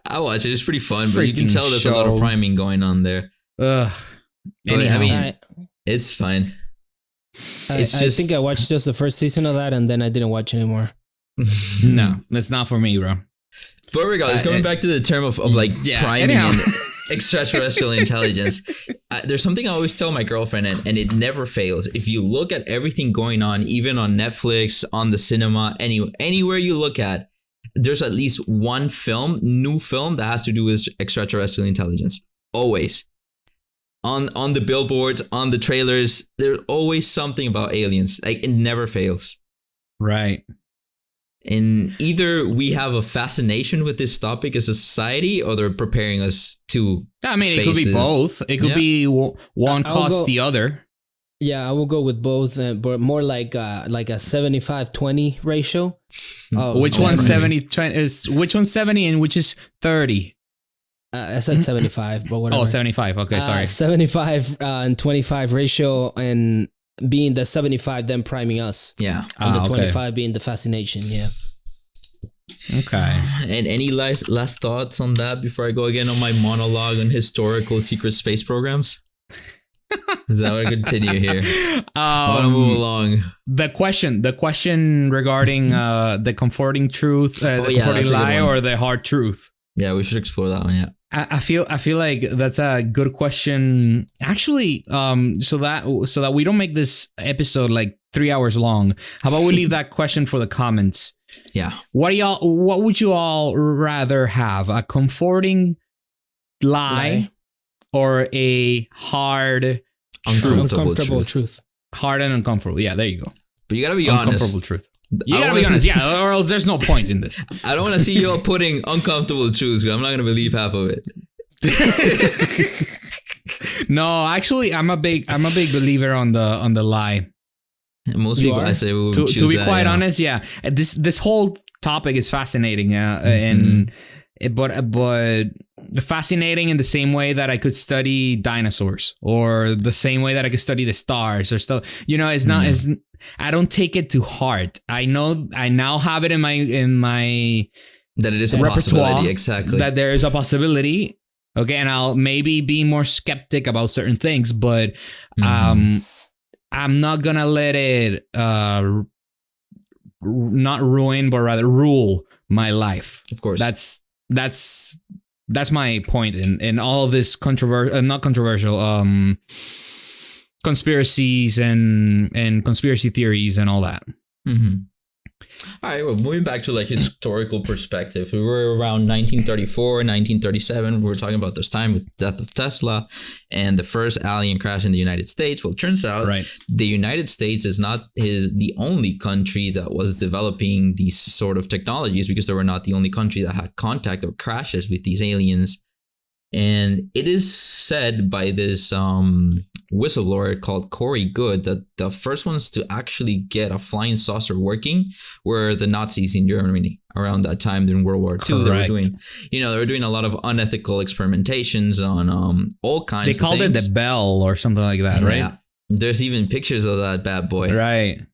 I watch it. It's pretty fun, but you can tell there's a lot of priming going on there. Ugh. Anyhow, I mean, it's fine. I think I watched just the first season of that, and then I didn't watch anymore. No, that's not for me, bro. But regardless, going back to the term of like priming and extraterrestrial intelligence, there's something I always tell my girlfriend, and it never fails. If you look at everything going on, even on Netflix, on the cinema, anywhere you look at, there's at least one new film that has to do with extraterrestrial intelligence. Always. On the billboards, on the trailers, there's always something about aliens. Like, it never fails. Right. And either we have a fascination with this topic as a society, or they're preparing us to. I mean, it could be both. It could be one cause the other. Yeah, I will go with both, but more like a 75-20 ratio. Which one's 70-20 is which one's 70 and which is 30? I said 75, but whatever. Oh, 75. Okay, sorry. 75 and 25 ratio, and being the 75 then priming us. Yeah. And the 25 being the fascination. Yeah. Okay. And any last thoughts on that before I go again on my monologue on historical secret space programs? Is that what I continue here? I want to move along. The question regarding the comforting truth, the comforting lie, or the hard truth. Yeah, we should explore that one. Yeah. I feel like that's a good question, actually. So that we don't make this episode like 3 hours long. How about we leave that question for the comments? Yeah. What would you all rather have? A comforting lie or a hard uncomfortable truth? Hard and uncomfortable. Yeah, there you go. But you gotta be honest. Uncomfortable truth. You gotta be honest, yeah, or else there's no point in this. I don't want to see you all putting uncomfortable truths, because I'm not gonna believe half of it. No, actually, I'm a big believer on the lie. Most people, I say, will choose to be that, quite honest, yeah. This whole topic is fascinating, but fascinating in the same way that I could study dinosaurs, or the same way that I could study the stars or stuff. You know, it's not as I don't take it to heart. I know I now have it in my that it is a possibility, exactly. That there is a possibility. Okay, and I'll maybe be more skeptic about certain things, but I'm not gonna let it not ruin, but rather rule my life. Of course, that's my point in all of this not controversial conspiracies and conspiracy theories and all that. All right, well, moving back to like historical perspective, we were around 1934, 1937. We were talking about this time with the death of Tesla and the first alien crash in the United States. Well, it turns out the United States is not the only country that was developing these sort of technologies, because they were not the only country that had contact or crashes with these aliens. And it is said by this whistleblower called Corey Good that the first ones to actually get a flying saucer working were the Nazis in Germany around that time during World War II. Correct. They were doing a lot of unethical experimentations on all kinds of things. They called it the Bell or something like that, right? Yeah. There's even pictures of that bad boy. Right.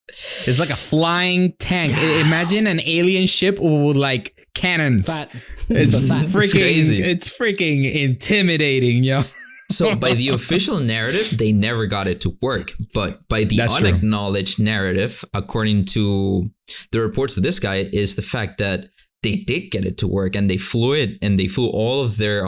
It's like a flying tank. Imagine an alien ship with like cannons. It's crazy. It's freaking intimidating, yo. So by the official narrative, they never got it to work. But by the unacknowledged narrative, according to the reports of this guy, is the fact that they did get it to work, and they flew it, and they flew all of their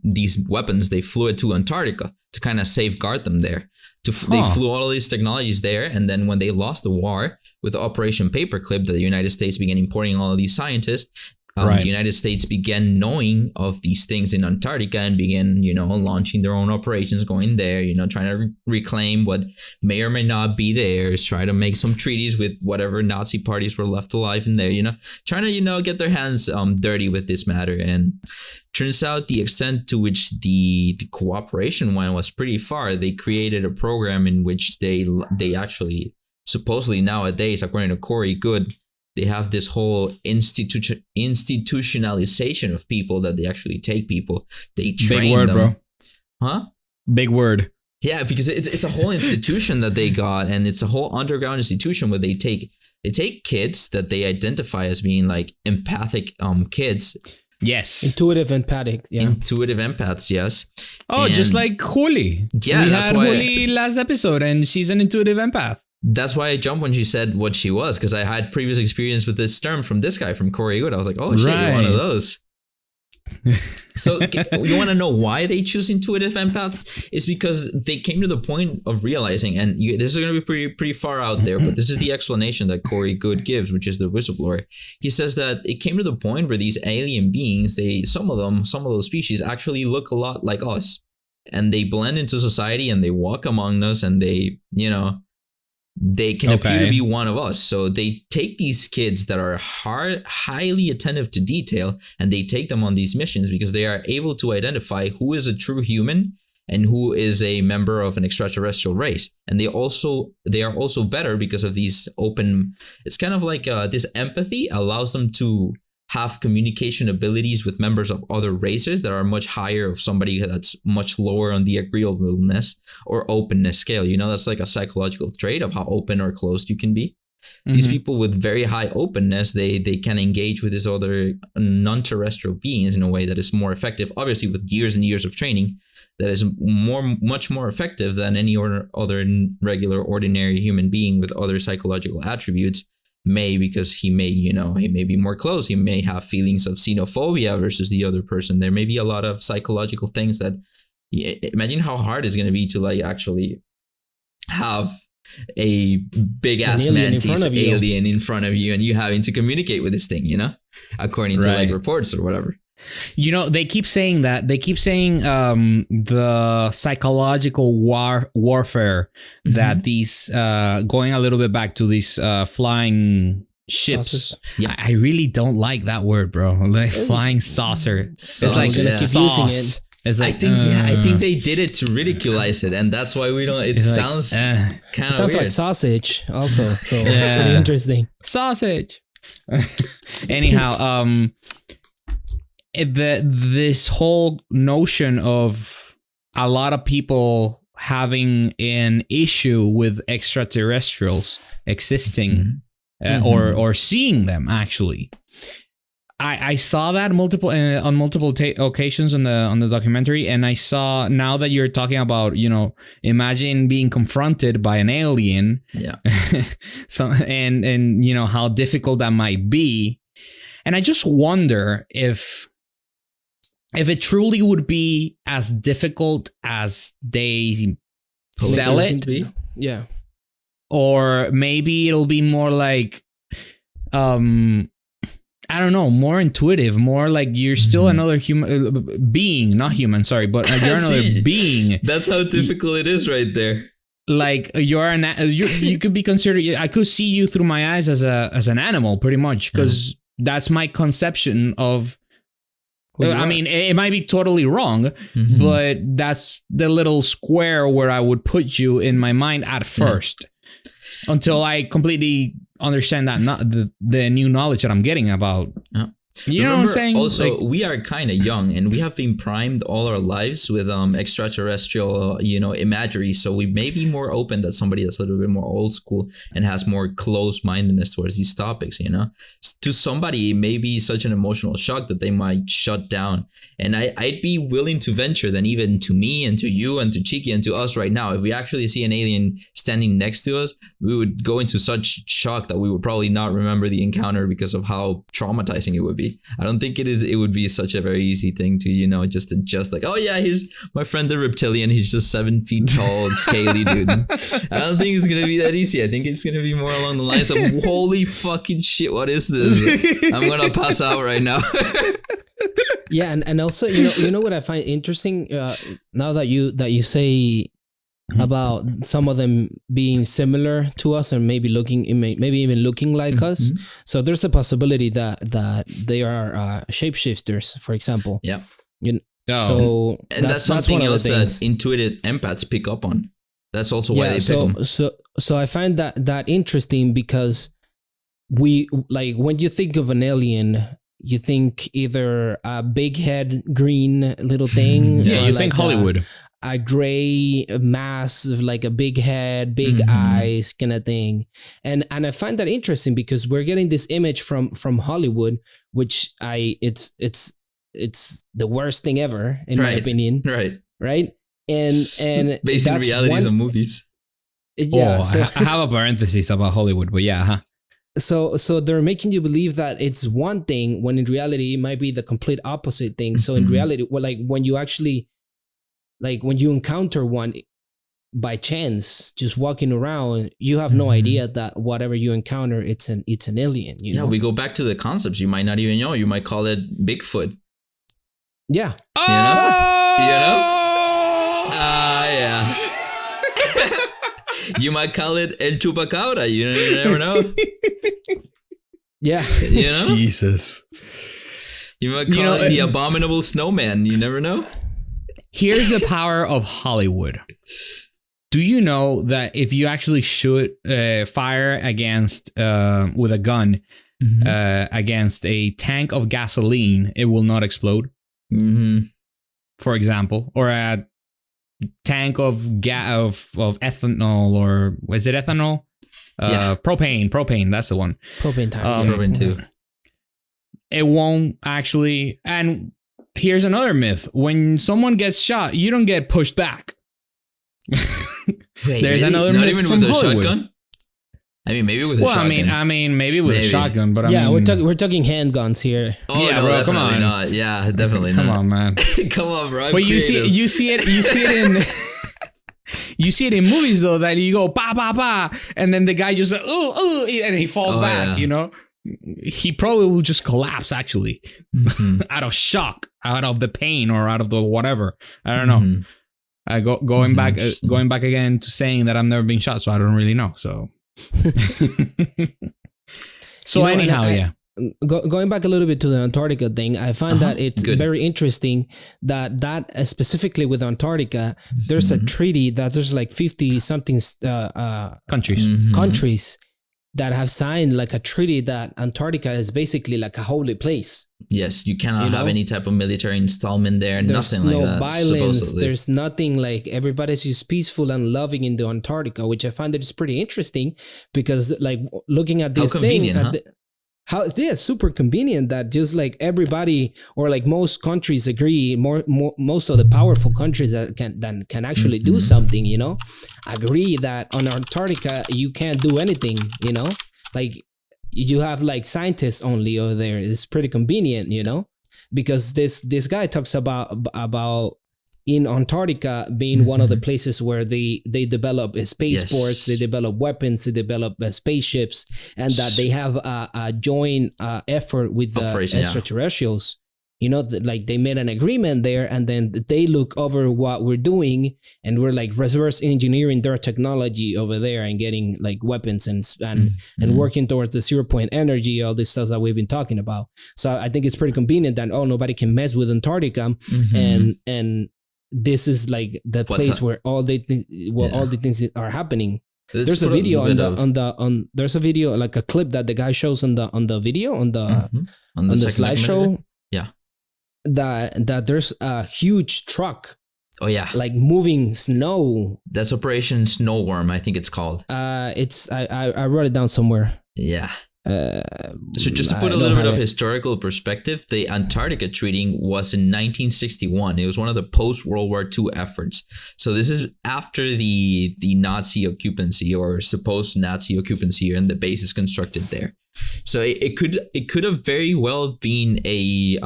these weapons. They flew it to Antarctica to kind of safeguard them there. They flew all of these technologies there, and then when they lost the war with Operation Paperclip, that the United States began importing all of these scientists, the United States began knowing of these things in Antarctica and began, launching their own operations, going there, trying to reclaim what may or may not be theirs, try to make some treaties with whatever Nazi parties were left alive in there, trying to, get their hands dirty with this matter. And turns out the extent to which the cooperation went was pretty far. They created a program in which they actually, supposedly nowadays, according to Corey Good, they have this whole institutionalization of people, that they actually take people. They train Big word, them. bro. Huh? Big word. Yeah, because it's a whole institution that they got, and it's a whole underground institution where they take kids that they identify as being like empathic kids. Yes. Intuitive empathic. Yeah. Intuitive empaths, yes. Oh, And just like Juli. Yeah, we that's had why Juli last episode, and she's an intuitive empath. That's why I jumped when she said what she was, because I had previous experience with this term from this guy, from Corey Good. I was like, oh shit, you're one of those. So you want to know why they choose intuitive empaths? It's because they came to the point of realizing, and this is going to be pretty far out there, but this is the explanation that Corey Good gives, which is the whistleblower. He says that it came to the point where these alien beings, some of those species actually look a lot like us, and they blend into society and they walk among us, and they can appear to be one of us. So they take these kids that are highly attentive to detail, and they take them on these missions because they are able to identify who is a true human and who is a member of an extraterrestrial race. And they are also better because of these open. It's kind of like this empathy allows them to have communication abilities with members of other races that are much higher, of somebody that's much lower on the agreeableness or openness scale. That's like a psychological trait of how open or closed you can be. Mm-hmm. These people with very high openness, they can engage with these other non-terrestrial beings in a way that is more effective, obviously with years and years of training, that is much more effective than any other regular ordinary human being with other psychological attributes because he may be more closed. He may have feelings of xenophobia versus the other person. There may be a lot of psychological things that, imagine how hard it's going to be to like actually have a big ass mantis alien in front of you and you having to communicate with this thing, according to like reports or whatever. They keep saying that. They keep saying the psychological warfare that these, going a little bit back to these flying ships. Saucers. Yeah, I really don't like that word, bro. Like flying saucer. It's like sauce. It's like, I think they did it to ridiculize it, and that's why we don't. It sounds kind of sounds weird. like sausage, also. So it's pretty interesting. Sausage. Anyhow, this whole notion of a lot of people having an issue with extraterrestrials existing or seeing them actually. I saw that on multiple occasions on the documentary, and I saw, now that you're talking about, imagine being confronted by an alien, so and how difficult that might be, and I just wonder if it truly would be as difficult as they sell it, or maybe it'll be more like I don't know, more intuitive, more like you're still another human being, not human, sorry, but you're another being. That's how difficult it is right there. Like you could be considered, I could see you through my eyes as an animal pretty much, because that's my conception of, I mean, it might be totally wrong, but that's the little square where I would put you in my mind at first, until I completely understand that the new knowledge that I'm getting about. You know what I'm saying? Also, we are kind of young, and we have been primed all our lives with extraterrestrial, imagery. So we may be more open than somebody that's a little bit more old school and has more closed-mindedness towards these topics. To somebody, it may be such an emotional shock that they might shut down. And I'd be willing to venture that even to me and to you and to Chiki and to us right now, if we actually see an alien standing next to us, we would go into such shock that we would probably not remember the encounter because of how traumatizing it would be. be. I don't think it would be such a very easy thing to, just adjust like, oh yeah, here's my friend the reptilian. He's just 7 feet tall, scaly dude. I don't think it's going to be that easy. I think it's going to be more along the lines of, holy fucking shit, what is this? I'm going to pass out right now. Yeah, and also, you know what I find interesting now that you say about some of them being similar to us and maybe even looking like us. So there's a possibility that they are shapeshifters, for example. Yeah. So and that's something else that intuitive empaths pick up on. That's also why they pick them. So I find that interesting because we like when you think of an alien, you think either a big head, green little thing. Yeah, you think Hollywood. A gray mass of like a big head, big eyes kind of thing. And I find that interesting because we're getting this image from Hollywood, which it's the worst thing ever in my opinion. Right. And based on realities of movies. Yeah. So I have a parenthesis about Hollywood, but yeah. So they're making you believe that it's one thing when in reality it might be the complete opposite thing. So in reality, when you encounter one by chance, just walking around, you have no idea that whatever you encounter, it's an alien. You know? We go back to the concepts. You might not even know. You might call it Bigfoot. Yeah. Yeah. You might call it El Chupacabra. You never know. Yeah. Jesus. You might call it the Abominable Snowman. You never know. Here's the power of Hollywood. Do you know that if you actually shoot fire against with a gun against a tank of gasoline, it will not explode? For example, or a tank of ethanol, or is it ethanol? Propane. That's the one. Propane tank. Propane too. It won't actually. And here's another myth: when someone gets shot, you don't get pushed back. Wait, there's really? another not myth even from with a Hollywood. Shotgun. I mean, maybe with a shotgun. I mean, maybe with a shotgun, but we're talking handguns here. Oh yeah, no, bro, come on. Not. Yeah, definitely come not. on, man. Come on, bro. But you see it in you see it in movies though, that you go ba ba ba, and then the guy just and he falls back. Yeah. You know, he probably will just collapse actually, out of shock, out of the pain, or out of the whatever. I don't know. Going back again to saying that I've never been shot, so I don't really know. So. Going back a little bit to the Antarctica thing, I find that it's very interesting that specifically with Antarctica, there's a treaty that there's like 50 something countries that have signed like a treaty that Antarctica is basically like a holy place. Yes, you cannot have any type of military installment there. There's nothing like that. There's no violence. Supposedly. There's nothing, like everybody's just peaceful and loving in the Antarctica, which I find that is pretty interesting because like looking at this super convenient that just like everybody or like most countries agree, most of the powerful countries that can actually do something, you know, agree that on Antarctica you can't do anything, you know, like you have like scientists only over there. It's pretty convenient, you know, because this guy talks about in Antarctica being one of the places where they develop spaceports, they develop weapons, they develop spaceships, and that they have a joint effort with the extraterrestrials. You know, like they made an agreement there, and then they look over what we're doing, and we're like reverse engineering their technology over there and getting like weapons and working towards the 0 point energy, all this stuff that we've been talking about. So I think it's pretty convenient that nobody can mess with Antarctica, and this is like the place where all the things are happening. There's a video there's a video, like a clip that the guy shows on the video on the slideshow. Yeah. That there's a huge truck. Oh yeah. Like moving snow. That's Operation Snowworm, I think it's called. I wrote it down somewhere. Yeah. So just to put a little bit of historical perspective, the Antarctica Treaty was in 1961. It was one of the post-World War II efforts. So this is after the Nazi occupancy or supposed Nazi occupancy, and the base is constructed there. So it could have very well been a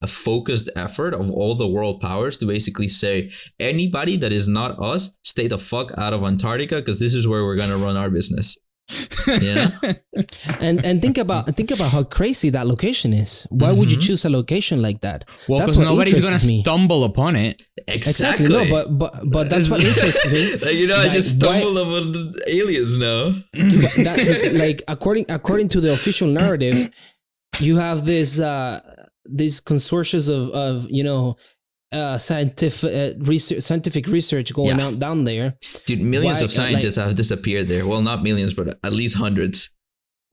focused effort of all the world powers to basically say, anybody that is not us, stay the fuck out of Antarctica, because this is where we're gonna run our business. Yeah. And think about how crazy that location is. Why would you choose a location like that? Well, That's because what nobody's interests gonna me. stumble upon it. Exactly. No, but that's what interests me. Like, you know, I just stumbled upon aliens now. That, like according to the official narrative, you have this consortiums of you know scientific research going out down there. Dude, millions of scientists have disappeared there. Well, not millions, but at least hundreds.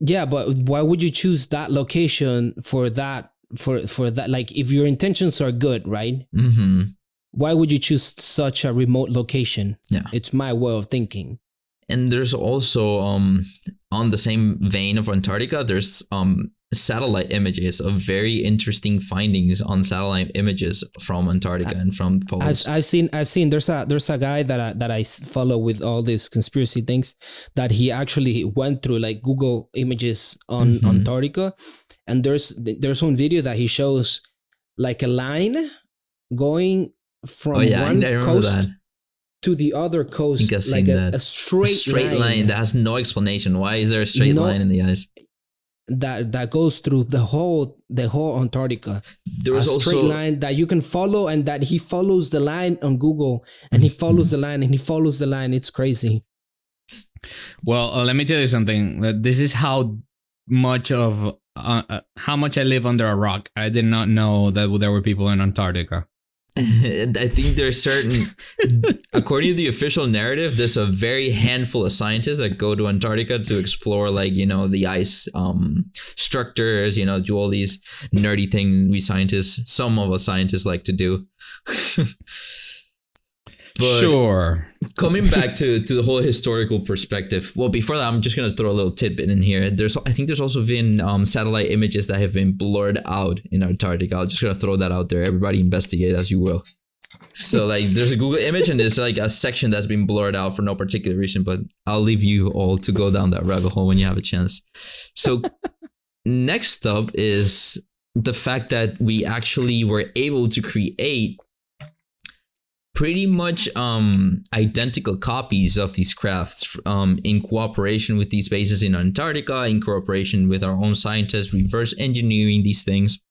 Yeah, but why would you choose that location for that? For that, like, if your intentions are good, right? Mm-hmm. Why would you choose such a remote location? Yeah, it's my way of thinking. And there's also on the same vein of Antarctica, there's satellite images of very interesting findings on satellite images from Antarctica and from the poles. I've seen there's a guy that I follow with all these conspiracy things, that he actually went through like Google images on Antarctica, and there's one video that he shows like a line going from one coast to the other coast, like a straight line that has no explanation. Why is there a straight line in the ice? That goes through the whole Antarctica. There was a straight line that you can follow, and that he follows the line on Google, and he follows the line, and he follows the line. It's crazy. Well, let me tell you something. This is how much I live under a rock. I did not know that there were people in Antarctica. I think there's certain, according to the official narrative, there's a very handful of scientists that go to Antarctica to explore, like, you know, the ice structures, you know, do all these nerdy things some of us scientists like to do. But sure. Coming back to the whole historical perspective. Well, before that, I'm just going to throw a little tidbit in here. I think there's also been satellite images that have been blurred out in Antarctica. I'm just going to throw that out there. Everybody investigate as you will. So, like, there's a Google image and there's like a section that's been blurred out for no particular reason, but I'll leave you all to go down that rabbit hole when you have a chance. So next up is the fact that we actually were able to create pretty much identical copies of these crafts in cooperation with these bases in Antarctica, in cooperation with our own scientists, reverse engineering these things.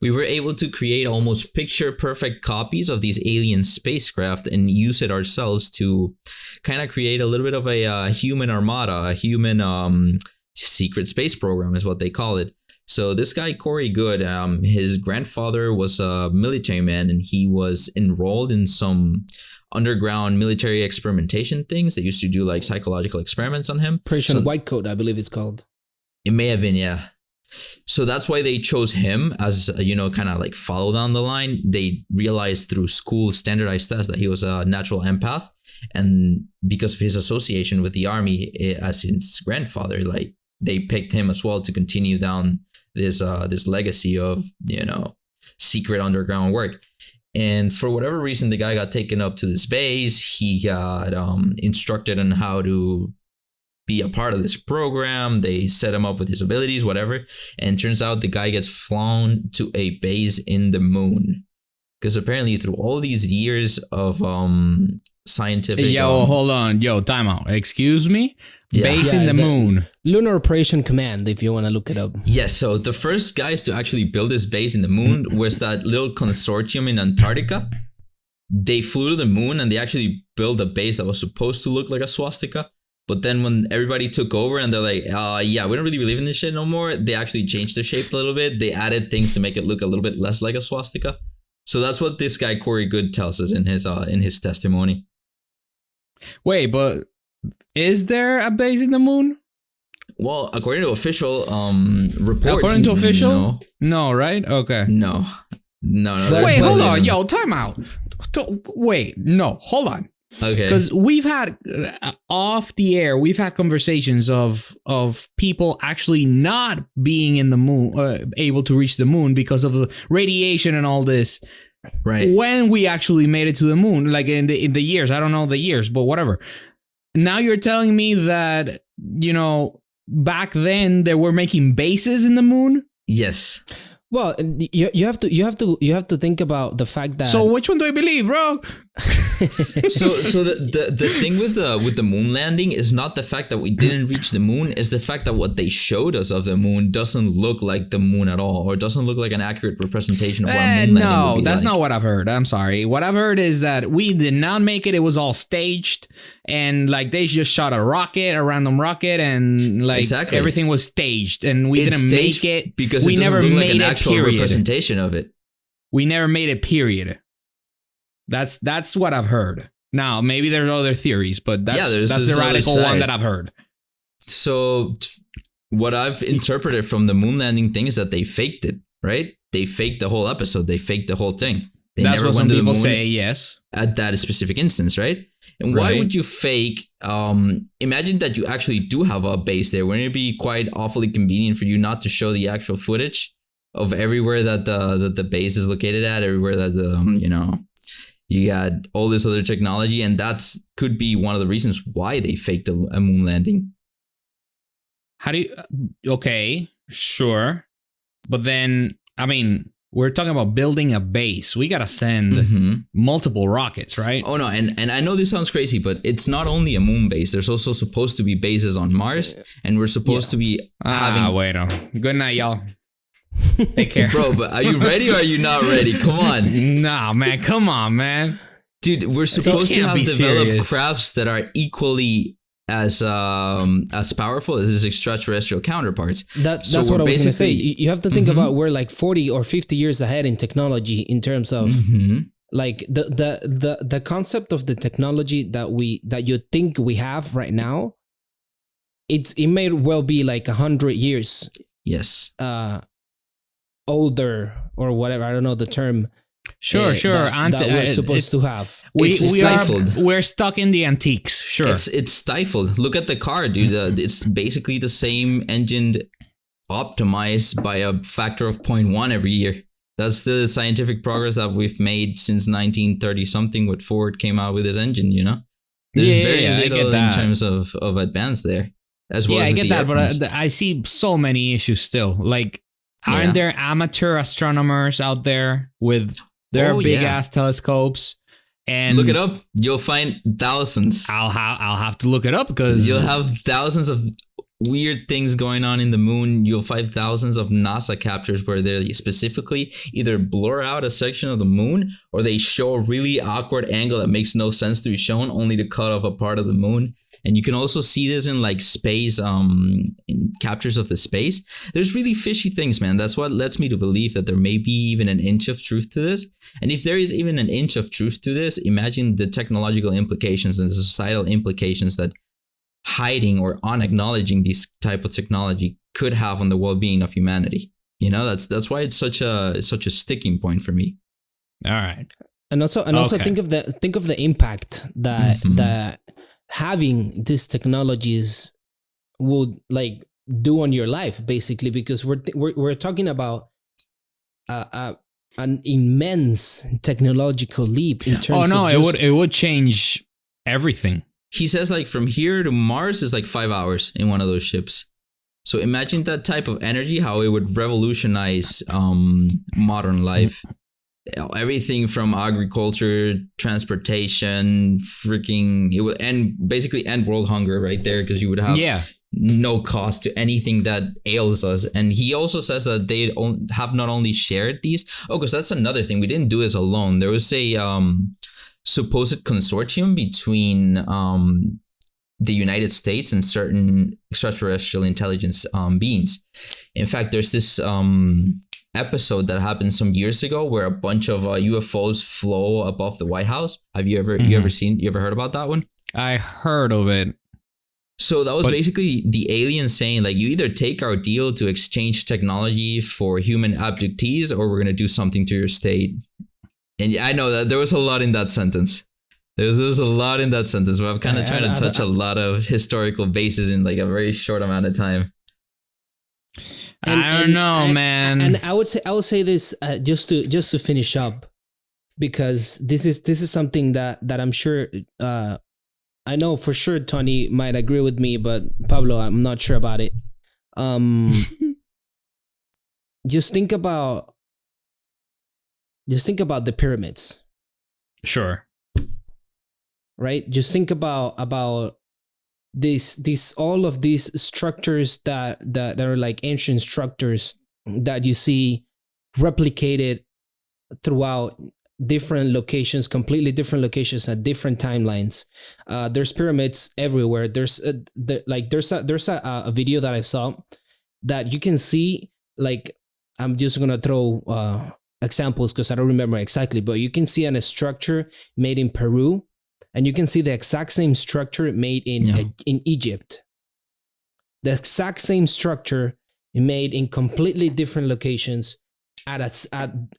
We were able to create almost picture perfect copies of these alien spacecraft and use it ourselves to kind of create a little bit of a human armada, a human secret space program is what they call it. So this guy, Corey Good, his grandfather was a military man, and he was enrolled in some underground military experimentation things. They used to do like psychological experiments on him. Operation White Coat, I believe it's called. It may have been, yeah. So that's why they chose him as, you know, kind of like follow down the line. They realized through school standardized tests that he was a natural empath. And because of his association with the army as his grandfather, like they picked him as well to continue down this legacy of, you know, secret underground work. And for whatever reason, the guy got taken up to this base. He got instructed on how to be a part of this program. They set him up with his abilities, whatever. And turns out the guy gets flown to a base in the moon. Because apparently through all these years of scientific... Hold on. Time out. Excuse me? Yeah. Base in the moon. Lunar Operation Command, if you want to look it up. Yes, so the first guys to actually build this base in the moon was that little consortium in Antarctica. They flew to the moon and they actually built a base that was supposed to look like a swastika. But then when everybody took over and they're like, yeah, we don't really believe in this shit no more, they actually changed the shape a little bit. They added things to make it look a little bit less like a swastika. So that's what this guy, Corey Good, tells us in his testimony. Wait, but is there a base in the moon? Well, according to official reports. According to official? No, right? Okay. No. Wait, hold on. Time out. Wait, no, hold on. Okay. Because we've had off the air, we've had conversations of people actually not being in the moon, able to reach the moon because of the radiation and all this. Right. When we actually made it to the moon, like in the years, I don't know the years, but whatever. Now you're telling me that, you know, back then they were making bases in the moon. Yes. Well, you have to think about the fact that. So which one do I believe, bro? So the thing with the moon landing is not the fact that we didn't reach the moon, is the fact that what they showed us of the moon doesn't look like the moon at all, or doesn't look like an accurate representation of what a moon landing would be that's like. not what I've heard. I'm sorry. What I've heard is that we did not make it. It was all staged, and like they just shot a random rocket, and like everything was staged, and we didn't make it because we it doesn't never look like made an it. actual Period. representation of it. We never made it. Period. That's what I've heard. Now maybe there's other theories, but that's the radical one that I've heard. So what I've interpreted from the moon landing thing is that they faked it, right? They faked the whole episode. They faked the whole thing. They that's never what went some to the people moon say. Yes, at that specific instance, right? And why would you fake? Imagine that you actually do have a base there. Wouldn't it be quite awfully convenient for you not to show the actual footage of everywhere that the base is located at, everywhere that you got all this other technology, and that's could be one of the reasons why they faked a moon landing. How do you? Okay, sure, but then I mean, we're talking about building a base. We gotta send multiple rockets, right? Oh no, and I know this sounds crazy, but it's not only a moon base. There's also supposed to be bases on Mars, and we're supposed to be having. Wait, no. Good night, y'all. Take care. Bro, but are you ready or are you not ready? Come on. Nah, man. Come on, man. Dude, we're supposed to have developed serious. crafts that are equally as powerful as his extraterrestrial counterparts. That's what I was going to say. You have to think about we're like 40 or 50 years ahead in technology in terms of like the concept of the technology that you think we have right now. It may well be like 100 years. Yes. Older or whatever, I don't know the term. Sure. That we're supposed to have. We're stuck in the antiques. Sure. It's stifled. Look at the car, dude. It's basically the same engine optimized by a factor of 0.1 every year. That's the scientific progress that we've made since 1930 something when Ford came out with his engine, There's very little in terms of advance there. As well as I get that, airplanes. but I see so many issues still. Like, aren't there amateur astronomers out there with their big ass telescopes? And look it up. You'll find thousands. I'll have to look it up because you'll have thousands of weird things going on in the moon. You'll find thousands of NASA captures where they specifically either blur out a section of the moon or they show a really awkward angle that makes no sense to be shown, only to cut off a part of the moon. And you can also see this in like space, in captures of the space. There's really fishy things, man. That's what lets me to believe that there may be even an inch of truth to this. And if there is even an inch of truth to this, imagine the technological implications and the societal implications that hiding or unacknowledging this type of technology could have on the well-being of humanity. That's why it's such a sticking point for me. All right. And also think of the impact that having these technologies would like do on your life, basically, because we're talking about an immense technological leap in terms of it would change everything. He says like from here to Mars is like 5 hours in one of those ships. So imagine that type of energy, how it would revolutionize modern life. Everything from agriculture, transportation, it would basically end world hunger right there, because you would have no cost to anything that ails us. And he also says that they have not only shared these. Oh, because that's another thing. We didn't do this alone. There was a supposed consortium between the United States and certain extraterrestrial intelligence beings. In fact, there's this episode that happened some years ago where a bunch of UFOs flow above the White House. Have you ever heard about that one? I heard of it. So that was basically the aliens saying, like, you either take our deal to exchange technology for human abductees, or we're going to do something to your state. And I know that there was a lot in that sentence. There was a lot in that sentence, but I'm kind of trying to touch a lot of historical bases in like a very short amount of time. I don't know, man. And I would say this just to finish up, because this is something that I'm sure I know for sure Tony might agree with me, but Pablo, I'm not sure about it. Just think about the pyramids. Sure. Right? Just think about these all of these structures that are like ancient structures that you see replicated throughout different locations, completely different locations at different timelines. There's pyramids everywhere. There's a video that I saw that you can see, like, I'm just gonna throw examples because I don't remember exactly, but you can see a structure made in Peru, and you can see the exact same structure made in Egypt. The exact same structure made in completely different locations at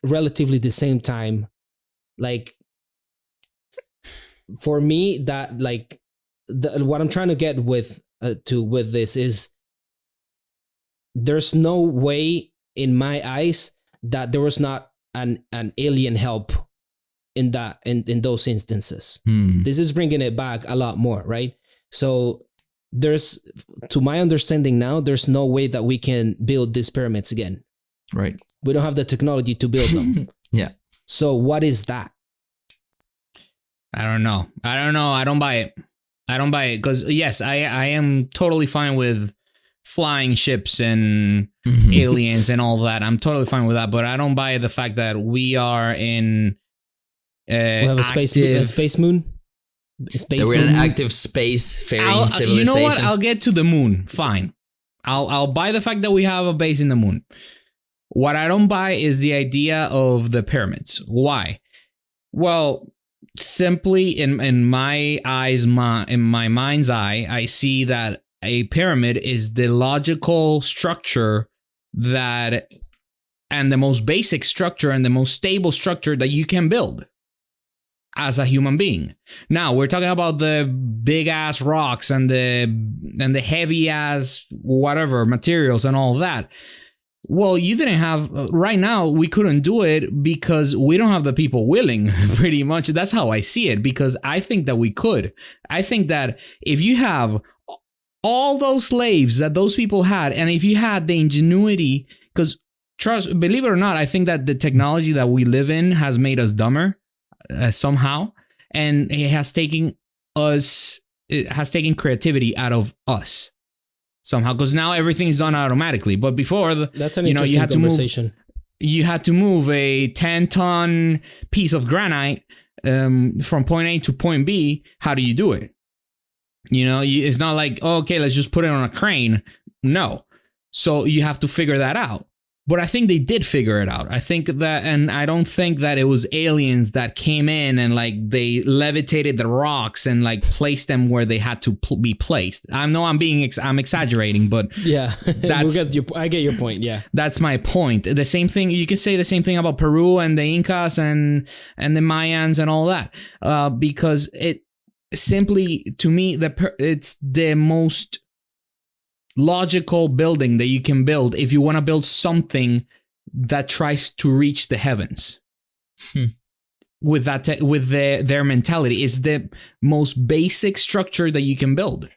relatively the same time. Like, for me, that like what I'm trying to get with this is there's no way in my eyes that there was not an alien help in those instances. This is bringing it back a lot more, right? So there's, to my understanding now, there's no way that we can build these pyramids again. Right. We don't have the technology to build them. Yeah. So what is that? I don't know. I don't buy it. Because yes, I am totally fine with flying ships and aliens and all that. I'm totally fine with that, but I don't buy the fact that we are in We have a space moon. We're in an active space-faring civilization. You know what? I'll get to the moon. Fine. I'll buy the fact that we have a base in the moon. What I don't buy is the idea of the pyramids. Why? Well, simply in my mind's eye, I see that a pyramid is the logical structure that, and the most basic structure and the most stable structure that you can build as a human being. Now we're talking about the big ass rocks and the heavy ass whatever materials and all that. Well, you didn't have, right now we couldn't do it because we don't have the people willing, pretty much. That's how I see it, because I think that we could. I think that if you have all those slaves that those people had, and if you had the ingenuity, because believe it or not, I think that the technology that we live in has made us dumber somehow, and it has taken creativity out of us somehow, because now everything is done automatically. But before, that's an interesting conversation. You had to move a 10-ton piece of granite from point A to point B. How do you do it? It's not like, oh, okay, let's just put it on a crane. No. So you have to figure that out. But I think they did figure it out. I think that, and I don't think that it was aliens that came in and like they levitated the rocks and like placed them where they had to be placed. I know I'm exaggerating, but yeah, I get your point. Yeah, that's my point. The same thing, you can say the same thing about Peru and the Incas and the Mayans and all that, because it simply, to me, it's the most logical building that you can build if you want to build something that tries to reach the heavens. With that, with their mentality, it's the most basic structure that you can build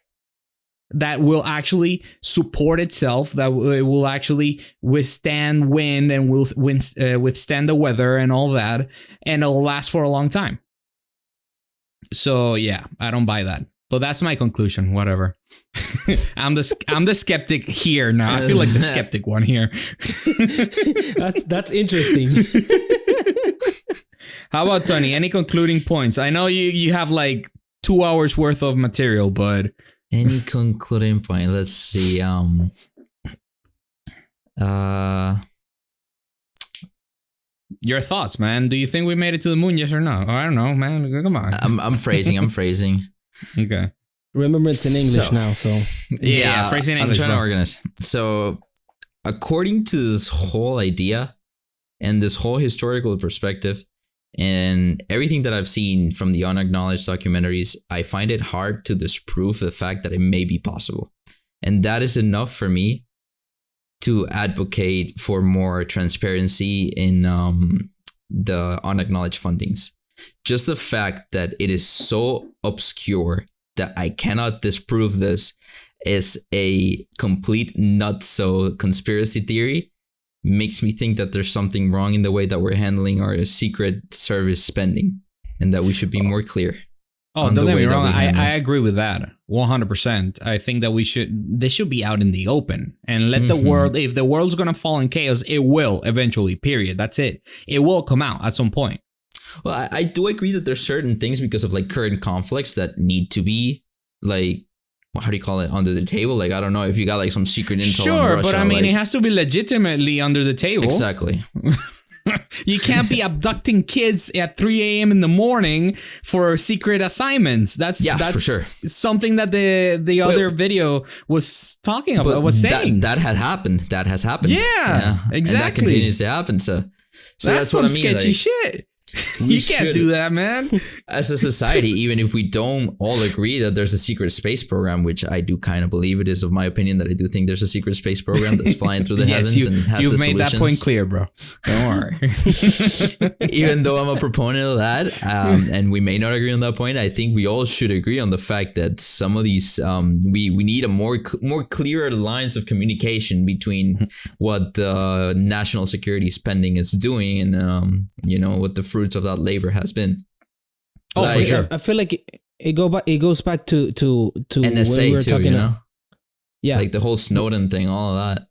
that will actually support itself, that will actually withstand wind and will withstand the weather and all that, and it'll last for a long time. So yeah, I don't buy that. But that's my conclusion. Whatever. I'm the skeptic here now. I feel like the skeptic one here. That's interesting. How about Tony? Any concluding points? I know you have like 2 hours worth of material, but any concluding point? Let's see. Your thoughts, man. Do you think we made it to the moon? Yes or no? Oh, I don't know, man. Come on. I'm phrasing. Okay. Remember, it's in English now, so yeah, phrasing in English. I'm trying to organize. So, according to this whole idea and this whole historical perspective and everything that I've seen from the Unacknowledged documentaries, I find it hard to disprove the fact that it may be possible. And that is enough for me to advocate for more transparency in the unacknowledged fundings. Just the fact that it is so obscure that I cannot disprove this is a complete nutso conspiracy theory makes me think that there's something wrong in the way that we're handling our Secret Service spending, and that we should be more clear. Oh, don't get me wrong. I agree with that 100%. I think that this should be out in the open and let the world, if the world's going to fall in chaos, it will eventually, period. That's it. It will come out at some point. Well, I do agree that there's certain things because of like current conflicts that need to be like, how do you call it, under the table? Like, I don't know if you got like some secret intel on Russia. Sure, but I mean, it has to be legitimately under the table. Exactly. You can't be abducting kids at 3 a.m. in the morning for secret assignments. That's for sure. Something that the other video was talking about, was saying. That had happened. That has happened. Yeah, exactly. And that continues to happen. So that's what I mean. Sketchy shit. You can't do that, man. As a society, even if we don't all agree that there's a secret space program, which I do kind of believe it is, of my opinion, that I do think there's a secret space program that's flying through the heavens and has the solutions. You've made that point clear, bro. Don't worry. Even though I'm a proponent of that, and we may not agree on that point, I think we all should agree on the fact that some of these, we need a more clearer lines of communication between what national security spending is doing and, what the fruits of that labor has been. Oh, like, for sure. I feel like it goes back to NSA when we were too, talking about. Yeah, like the whole Snowden thing, all of that.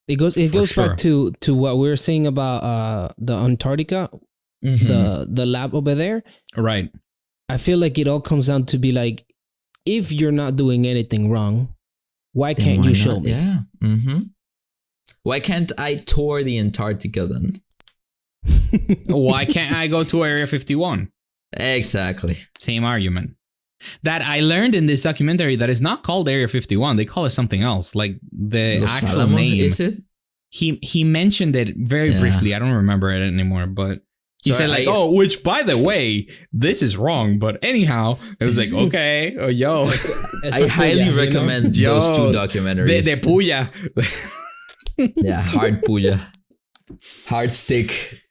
It goes back to what we were saying about the Antarctica, the lab over there. Right. I feel like it all comes down to be like, if you're not doing anything wrong, why can't you show me? Yeah. Why can't I tour the Antarctica then? Why can't I go to Area 51? Exactly. Same argument. That I learned in this documentary that is not called Area 51. They call it something else. Like the actual name. Is it? He mentioned it very briefly. I don't remember it anymore, but he said like, which by the way, this is wrong. But anyhow, it was like, okay, I highly recommend those two documentaries. De puya. Yeah, hard puya. Hard stick.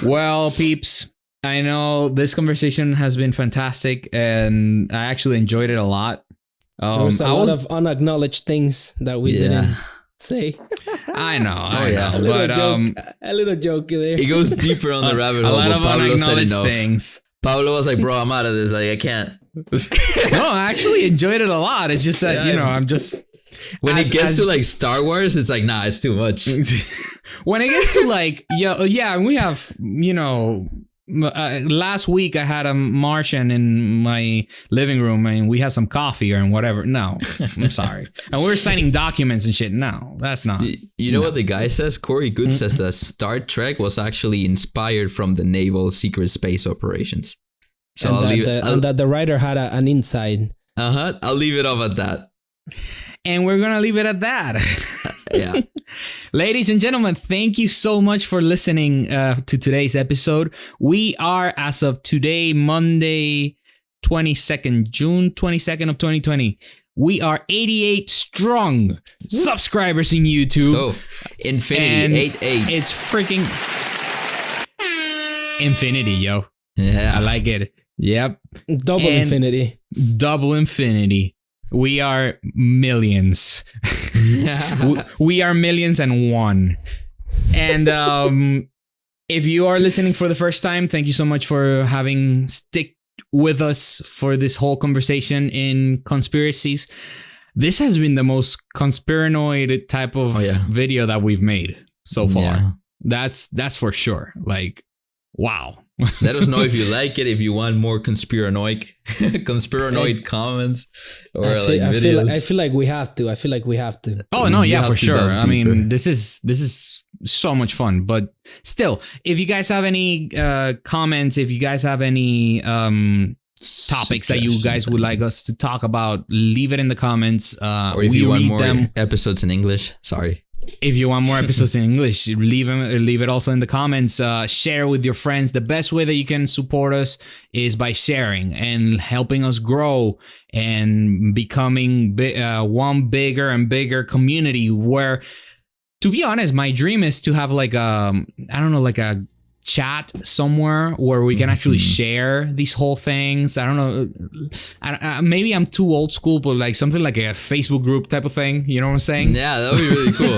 Well, peeps, I know this conversation has been fantastic and I actually enjoyed it a lot. There was a lot of unacknowledged things that we didn't say. I know. But a little joke there. It goes deeper on the rabbit hole. A lot of unacknowledged things. Pablo was like, bro, I'm out of this. Like, I can't. No, I actually enjoyed it a lot. It's just that, I'm just... When it gets to like Star Wars, it's like, nah, it's too much. When it gets to like, we have, last week I had a Martian in my living room and we had some coffee or whatever. No, I'm sorry. And we were signing documents and shit. No, that's not. You know what the guy says? Corey Good says that Star Trek was actually inspired from the naval secret space operations. So and that the writer had an inside. I'll leave it off at that. And we're going to leave it at that. Yeah. Ladies and gentlemen, thank you so much for listening to today's episode. We are, as of today, Monday, June 22nd of 2020. We are 88 strong subscribers in YouTube. So, infinity, 88. It's freaking infinity, yo. Yeah. I like it. Yep. Double infinity. We are millions. We are millions and one. And if you are listening for the first time, thank you so much for having stick with us for this whole conversation in Conspiracies. This has been the most conspiranoid type of video that we've made so far. Yeah. That's for sure. Like, wow. Let us know if you like it, if you want more conspiranoid comments or videos. I feel like we have to. Oh no, yeah, for sure. I mean, this is so much fun. But still, if you guys have any comments, if you guys have any topics that you guys would like us to talk about, leave it in the comments. Or if you want more episodes in English, sorry. If you want more episodes in English, leave it also in the comments. Share with your friends. The best way that you can support us is by sharing and helping us grow and becoming one bigger and bigger community where, to be honest, my dream is to have like a chat somewhere where we can actually share these whole things. I don't know. Maybe I'm too old school, but like something like a Facebook group type of thing. You know what I'm saying? Yeah, that would be really cool.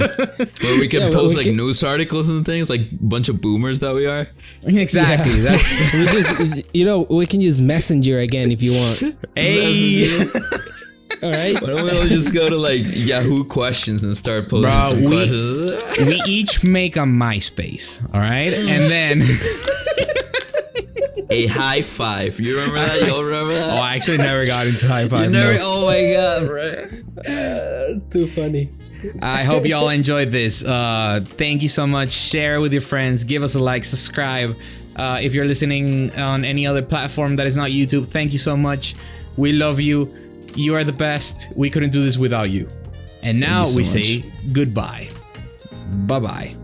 Where we can post like news articles and things, like a bunch of boomers that we are. Exactly. Yeah. That's We just, we can use Messenger again if you want. hey. All right. Why don't we all just go to like Yahoo questions and start posting some questions? We each make a MySpace, all right, and then a high five. You remember that? Y'all remember that? I actually never got into high five. You never. No. Oh my god, bro. Too funny. I hope y'all enjoyed this. Thank you so much. Share with your friends. Give us a like. Subscribe. If you're listening on any other platform that is not YouTube, thank you so much. We love you. You are the best. We couldn't do this without you. And now we say goodbye. Bye-bye.